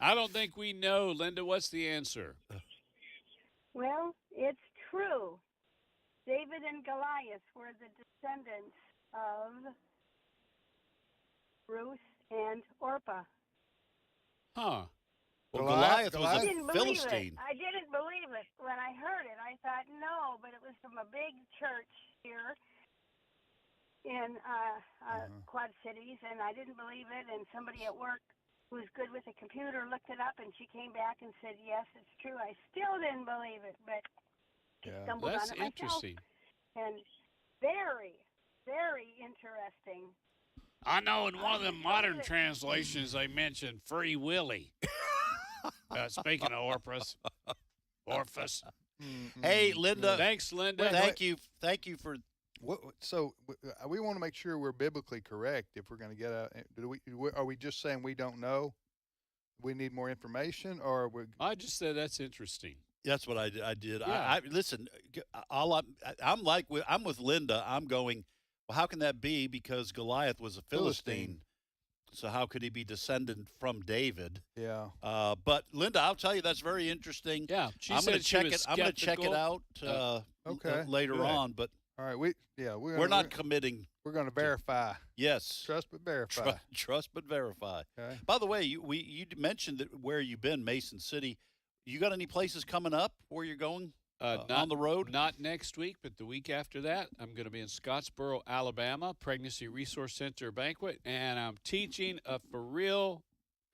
Speaker 8: I don't think we know, Linda. What's the answer?
Speaker 12: Well, it's true. David and Goliath were the descendants of Ruth and Orpah.
Speaker 8: Huh.
Speaker 7: Well, Goliath was
Speaker 12: I
Speaker 7: a
Speaker 12: didn't believe
Speaker 7: Philistine.
Speaker 12: it. I didn't believe it when I heard it. I thought, no, but it was from a big church here in Quad Cities, and I didn't believe it. And somebody at work who's good with a computer looked it up, and she came back and said, yes, it's true. I still didn't believe it, but stumbled
Speaker 8: That's
Speaker 12: on it myself.
Speaker 8: interesting.
Speaker 12: And very, very interesting.
Speaker 8: I know in one of the modern translations they mentioned Free Willy. Speaking of Orphus.
Speaker 7: Hey, Linda.
Speaker 8: Thanks, Linda.
Speaker 7: Thank you for.
Speaker 6: So we want to make sure we're biblically correct. If we're going to get out, are we just saying we don't know? We need more information, or
Speaker 8: I just said that's interesting.
Speaker 7: That's what I did.
Speaker 8: Yeah.
Speaker 7: I listen. I'm with Linda. I'm going. Well, how can that be? Because Goliath was a Philistine. So how could he be descendant from David?
Speaker 6: Yeah.
Speaker 7: But Linda, I'll tell you that's very interesting.
Speaker 8: Yeah, she
Speaker 7: I'm going
Speaker 8: said
Speaker 7: to
Speaker 8: she
Speaker 7: check
Speaker 8: was
Speaker 7: it. I'm going to check it
Speaker 8: skeptical.
Speaker 7: out
Speaker 6: Okay.
Speaker 7: later
Speaker 6: Good.
Speaker 7: on. But
Speaker 6: All right,
Speaker 7: we're not committing.
Speaker 6: We're going to verify.
Speaker 7: Yes.
Speaker 6: Trust but verify.
Speaker 7: Trust but verify.
Speaker 6: Okay.
Speaker 7: By the way, you mentioned that where you've been, Mason City. You got any places coming up where you're going on the road?
Speaker 8: Not next week, but the week after that, I'm going to be in Scottsboro, Alabama, Pregnancy Resource Center banquet, and I'm teaching a for real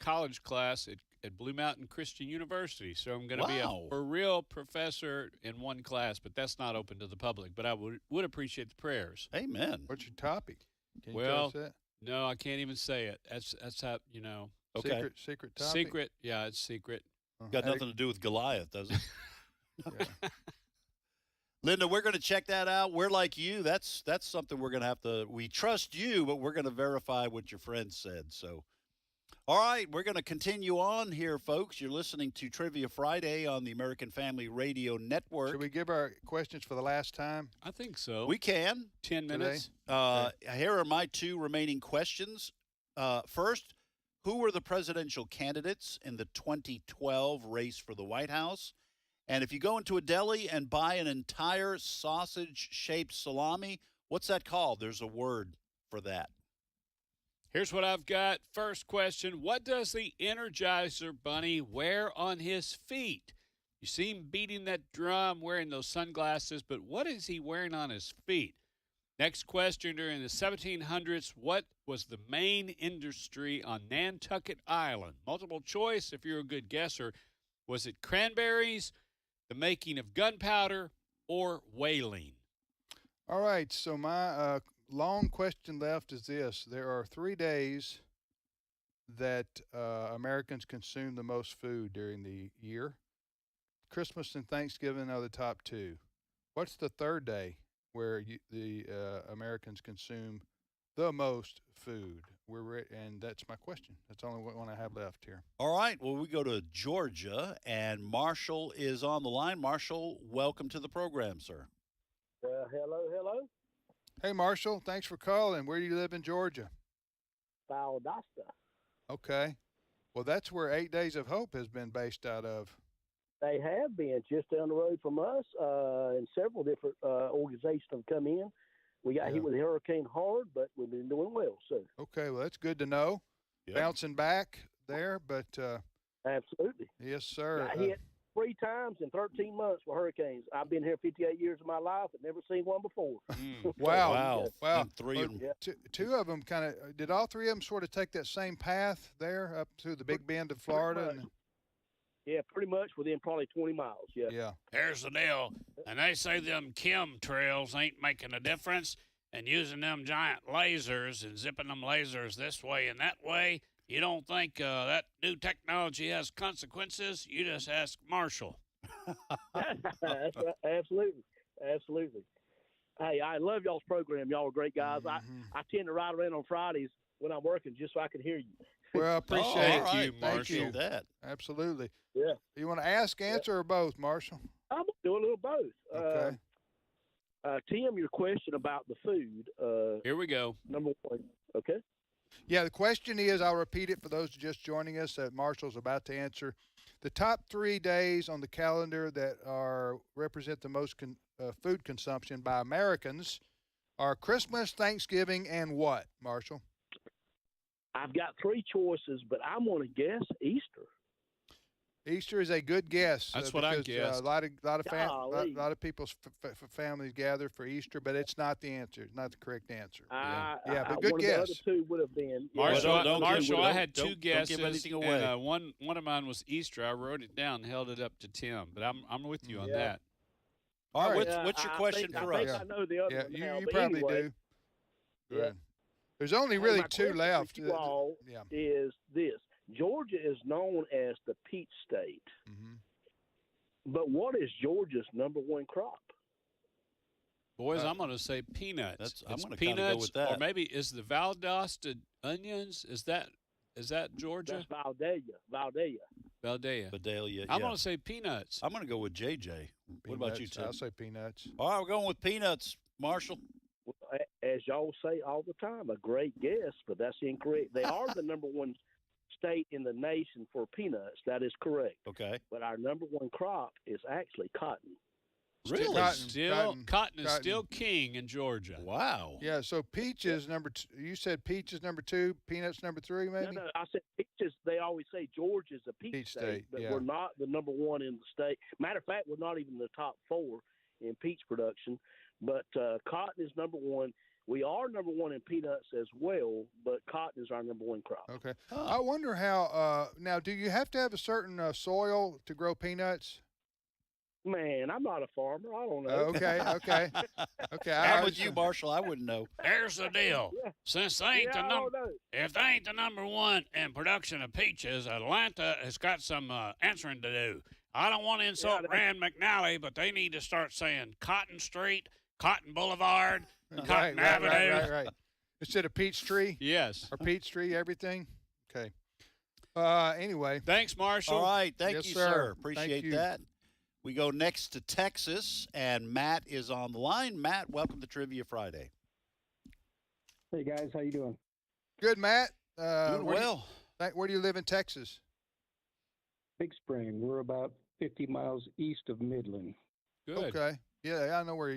Speaker 8: college class at Blue Mountain Christian University. So I'm going to be a for real professor in one class, but that's not open to the public. But I would appreciate the prayers.
Speaker 7: Amen.
Speaker 6: What's your topic? Can you
Speaker 8: Well,
Speaker 6: tell us that?
Speaker 8: no, I can't even say it. That's how, you know.
Speaker 7: Okay.
Speaker 6: Secret topic?
Speaker 8: Secret. Yeah, it's secret.
Speaker 7: Got nothing to do with Goliath, does it? Linda, we're going to check that out. We're like you. That's something we're going to have to. We trust you, but we're going to verify what your friend said. So, all right, we're going to continue on here, folks. You're listening to Trivia Friday on the American Family Radio Network.
Speaker 6: Should we give our questions for the last time?
Speaker 8: I think so.
Speaker 7: We can.
Speaker 8: 10 minutes.
Speaker 7: Here are my two remaining questions. First, who were the presidential candidates in the 2012 race for the White House? And if you go into a deli and buy an entire sausage-shaped salami, what's that called? There's a word for that.
Speaker 8: Here's what I've got. First question, what does the Energizer Bunny wear on his feet? You see him beating that drum, wearing those sunglasses, but what is he wearing on his feet? Next question, during the 1700s, what was the main industry on Nantucket Island? Multiple choice, if you're a good guesser. Was it cranberries, the making of gunpowder, or whaling?
Speaker 6: All right, so my long question left is this. There are 3 days that Americans consume the most food during the year. Christmas and Thanksgiving are the top two. What's the third day where the Americans consume the most food? And that's my question. That's the only one I have left here.
Speaker 7: All right. Well, we go to Georgia, and Marshall is on the line. Marshall, welcome to the program, sir.
Speaker 13: Hello.
Speaker 6: Hey, Marshall. Thanks for calling. Where do you live in Georgia?
Speaker 13: Valdosta.
Speaker 6: Okay. Well, that's where 8 Days of Hope has been based out of.
Speaker 13: They have been just down the road from us, and several different organizations have come in. We got hit with Hurricane hard, but we've been doing well, so.
Speaker 6: Okay, well, that's good to know. Yep. Bouncing back there, but
Speaker 13: absolutely.
Speaker 6: Yes, sir.
Speaker 13: Got hit 3 times in 13 months with hurricanes. I've been here 58 years of my life and never seen one before.
Speaker 6: Wow.
Speaker 7: And three of them.
Speaker 6: Two of them kind of, did all three of them sort of take that same path there up to the Big Bend of Florida?
Speaker 13: Yeah, pretty much within probably 20 miles,
Speaker 6: Yeah.
Speaker 8: Here's the deal. And they say them chemtrails ain't making a difference, and using them giant lasers and zipping them lasers this way and that way, you don't think that new technology has consequences? You just ask Marshall.
Speaker 13: That's right. Absolutely. Hey, I love y'all's program. Y'all are great guys.
Speaker 6: Mm-hmm.
Speaker 13: I tend to ride around on Fridays when I'm working just so I can hear you.
Speaker 6: Well, I appreciate
Speaker 8: you, Marshall.
Speaker 7: That.
Speaker 6: Absolutely.
Speaker 13: Yeah.
Speaker 6: You want to ask, answer, or both, Marshall?
Speaker 13: I'm doing a little both.
Speaker 6: Okay.
Speaker 13: Tim, your question about the food.
Speaker 8: Here we go.
Speaker 13: Number one. Okay.
Speaker 6: Yeah, the question is, I'll repeat it for those just joining us that Marshall's about to answer. The top 3 days on the calendar that represent the most food consumption by Americans are Christmas, Thanksgiving, and what, Marshall?
Speaker 13: I've got 3 choices, but I'm going to guess Easter.
Speaker 6: Easter is a good guess.
Speaker 8: That's what I guessed.
Speaker 6: A lot of people's families gather for Easter, but it's not the answer. It's not the correct answer. But good guess.
Speaker 13: The other 2 would have been.
Speaker 8: Marshall, I had 2 guesses.
Speaker 7: Don't give anything away.
Speaker 8: And, one of mine was Easter. I wrote it down and held it up to Tim, but I'm with you on that.
Speaker 7: All right. What's your question for us?
Speaker 13: I know the other one now,
Speaker 6: you
Speaker 13: but
Speaker 6: probably
Speaker 13: anyway,
Speaker 6: do. Good. There's only really
Speaker 13: my
Speaker 6: 2
Speaker 13: question
Speaker 6: left.
Speaker 13: for you all is this. Georgia is known as the peach state.
Speaker 6: Mm-hmm.
Speaker 13: But what is Georgia's number 1 crop?
Speaker 8: Boys, I'm going to say peanuts.
Speaker 7: I'm gonna
Speaker 8: peanuts,
Speaker 7: kinda go with that.
Speaker 8: or maybe is the Valdosta onions? Is that Georgia?
Speaker 13: That's Vidalia.
Speaker 8: Vidalia.
Speaker 7: Vidalia.
Speaker 8: I'm
Speaker 7: yeah.
Speaker 8: going to say peanuts.
Speaker 7: I'm going to go with JJ. What about you,
Speaker 6: Peanuts.
Speaker 7: Tim?
Speaker 6: I'll say peanuts.
Speaker 7: All right, we're going with peanuts. Marshall?
Speaker 13: As y'all say all the time, a great guess, but that's incorrect. They are the number one state in the nation for peanuts. That is correct.
Speaker 7: Okay.
Speaker 13: But our number one crop is actually cotton.
Speaker 7: Really?
Speaker 8: Cotton is still king in Georgia.
Speaker 7: Wow.
Speaker 6: Yeah, so peach is number two. You said peach is number 2, peanuts number 3, maybe?
Speaker 13: No, I said peaches. They always say Georgia's a peach state, but
Speaker 6: yeah.
Speaker 13: we're not the number one in the state. Matter of fact, we're not even in the top 4 in peach production. But cotton is number 1. We are number 1 in peanuts as well, but cotton is our number 1 crop.
Speaker 6: Okay. I wonder how. Now, do you have to have a certain soil to grow peanuts?
Speaker 13: Man, I'm not a farmer. I don't know.
Speaker 6: Okay.
Speaker 7: I'm with you, Marshall. I wouldn't know.
Speaker 8: Here's the deal. Since they ain't if they ain't the number 1 in production of peaches, Atlanta has got some answering to do. I don't want to insult Rand McNally, but they need to start saying Cotton Street, Cotton Boulevard, Cotton Avenue.
Speaker 6: Right. Instead of peach tree?
Speaker 8: Yes.
Speaker 6: Or peach tree, everything? Okay. Anyway.
Speaker 8: Thanks, Marshall.
Speaker 7: All right. Thank
Speaker 6: Yes,
Speaker 7: you,
Speaker 6: sir.
Speaker 7: sir. Appreciate
Speaker 6: Thank you.
Speaker 7: that. We go next to Texas, and Matt is on the line. Matt, welcome to Trivia Friday.
Speaker 14: Hey, guys. How you doing?
Speaker 6: Good, Matt.
Speaker 7: Doing well.
Speaker 6: Where do you live in Texas?
Speaker 14: Big Spring. We're about 50 miles east of Midland.
Speaker 8: Good.
Speaker 6: Okay. Yeah, I know where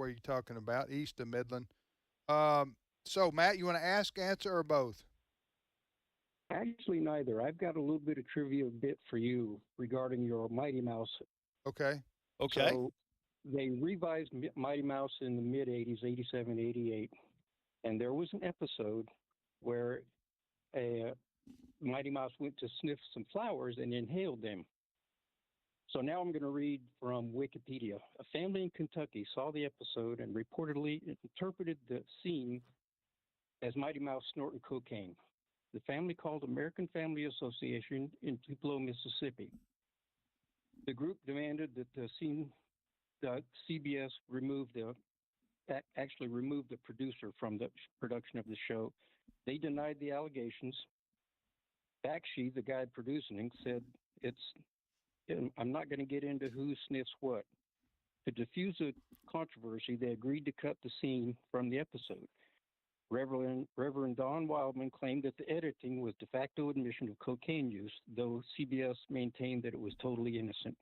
Speaker 6: you're talking about, east of Midland. So, Matt, you want to ask, answer, or both?
Speaker 14: Actually, neither. I've got a little bit of trivia bit for you regarding your Mighty Mouse.
Speaker 6: Okay.
Speaker 14: So they revised Mighty Mouse in the mid-'80s, 87, 88, and there was an episode where a Mighty Mouse went to sniff some flowers and inhaled them. So now I'm going to read from Wikipedia. A family in Kentucky saw the episode and reportedly interpreted the scene as Mighty Mouse snorting cocaine. The family called American Family Association in Tupelo, Mississippi. The group demanded that CBS remove the producer from the production of the show. They denied the allegations. Bakshi, the guy producing it, said, I'm not going to get into who sniffs what. To diffuse the controversy, they agreed to cut the scene from the episode. Reverend Don Wildman claimed that the editing was de facto admission of cocaine use, though CBS maintained that it was totally innocent.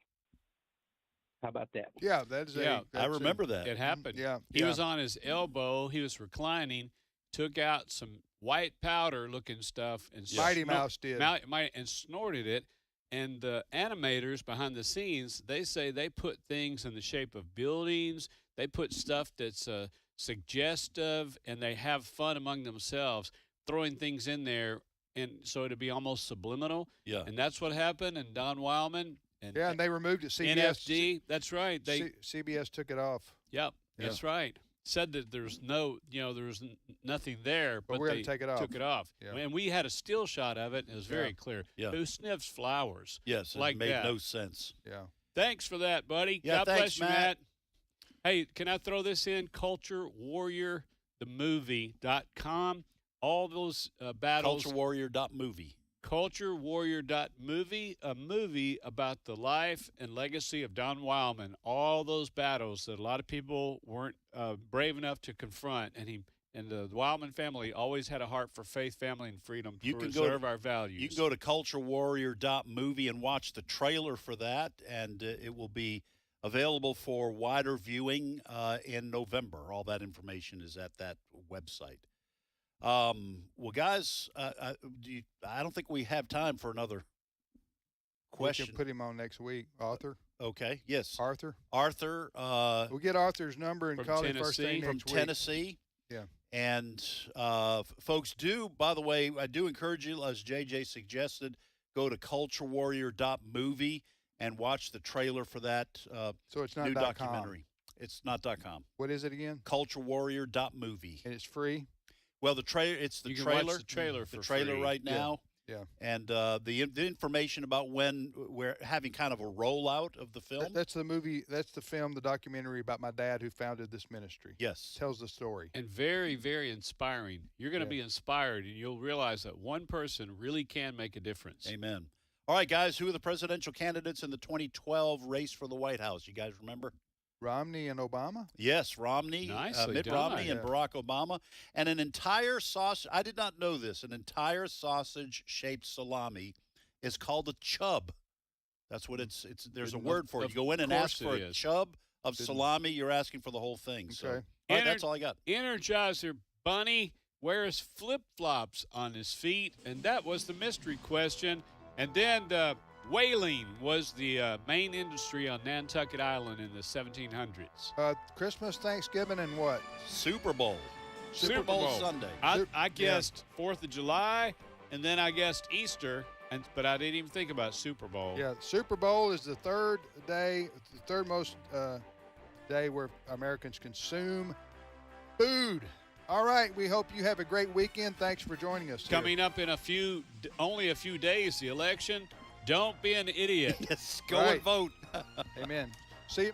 Speaker 14: How about that?
Speaker 6: Yeah, that's
Speaker 7: I remember that.
Speaker 8: It happened.
Speaker 6: Yeah.
Speaker 8: He was on his elbow. He was reclining, took out some white powder-looking stuff, and
Speaker 6: Mighty Mouse did.
Speaker 8: And snorted it. And the animators behind the scenes, they say they put things in the shape of buildings. They put stuff that's suggestive, and they have fun among themselves, throwing things in there, and so it'd be almost subliminal.
Speaker 7: Yeah.
Speaker 8: And that's what happened. And Don Wildman and
Speaker 6: and they removed it. CBS.
Speaker 8: NFD. That's right.
Speaker 6: CBS took it off.
Speaker 8: Yep.
Speaker 6: Yeah.
Speaker 8: That's right. Said that there's nothing there, but
Speaker 6: we're
Speaker 8: they
Speaker 6: going to take it off.
Speaker 8: took it off.
Speaker 6: Yeah.
Speaker 8: And we had a still shot of it, and it was very clear.
Speaker 7: Yeah.
Speaker 8: Who sniffs flowers?
Speaker 7: Yes, it
Speaker 8: like
Speaker 7: made
Speaker 8: that?
Speaker 7: no sense.
Speaker 6: Yeah.
Speaker 8: Thanks for that, buddy.
Speaker 7: Yeah,
Speaker 8: God
Speaker 7: thanks,
Speaker 8: bless you, Matt. Hey, can I throw this in? CultureWarriorTheMovie.com. All those battles.
Speaker 7: CultureWarrior.movie.
Speaker 8: CultureWarrior.movie, a movie about the life and legacy of Don Wildman. All those battles that a lot of people weren't brave enough to confront, and the Wildman family always had a heart for faith, family, and freedom to preserve our values.
Speaker 7: You can go to CultureWarrior.movie and watch the trailer for that, and it will be available for wider viewing in November. All that information is at that website. Well, guys, I don't think we have time for another question.
Speaker 6: We can put him on next week. Arthur.
Speaker 7: Okay. Yes.
Speaker 6: Arthur.
Speaker 7: We'll
Speaker 6: get Arthur's number and call him first thing
Speaker 7: from
Speaker 6: next week.
Speaker 7: Tennessee.
Speaker 6: Yeah.
Speaker 7: And folks, by the way, I do encourage you, as JJ suggested, go to CultureWarrior.movie and watch the trailer for that
Speaker 6: so it's not
Speaker 7: new
Speaker 6: .com.
Speaker 7: documentary. It's not .com.
Speaker 6: What is it again?
Speaker 7: CultureWarrior.movie.
Speaker 6: And it's free?
Speaker 7: Well, the trailer. It's the
Speaker 8: you can
Speaker 7: trailer.
Speaker 8: watch the trailer for
Speaker 7: the trailer
Speaker 8: free.
Speaker 7: right now.
Speaker 6: Yeah.
Speaker 7: And the information about when we're having kind of a rollout of the film.
Speaker 6: That's the movie. That's the film, the documentary about my dad who founded this ministry.
Speaker 7: Yes.
Speaker 6: Tells the story.
Speaker 8: And very, very inspiring. You're going to be inspired, and you'll realize that one person really can make a difference.
Speaker 7: Amen. All right, guys, who are the presidential candidates in the 2012 race for the White House? You guys remember?
Speaker 6: Romney and Obama?
Speaker 7: Yes, Romney, Mitt Romney and Barack Obama. And an entire sausage, I did not know this, an entire sausage-shaped salami is called a chub. That's what it's there's a word for it. You go in and ask for a chub of salami, you're asking for the whole thing. So, all right, that's all I got.
Speaker 8: Energizer Bunny wears flip-flops on his feet, and that was the mystery question. And then the whaling was the main industry on Nantucket Island in the 1700s.
Speaker 6: Christmas, Thanksgiving, and what?
Speaker 7: Super Bowl. Super Bowl Sunday.
Speaker 8: I guessed 4th of July, and then I guessed Easter, but I didn't even think about Super Bowl.
Speaker 6: Yeah, Super Bowl is the third most day where Americans consume food. All right, we hope you have a great weekend. Thanks for joining us.
Speaker 8: Coming up in only a few days, the election. Don't be an idiot.
Speaker 7: Yes, go and vote.
Speaker 6: Amen. See you.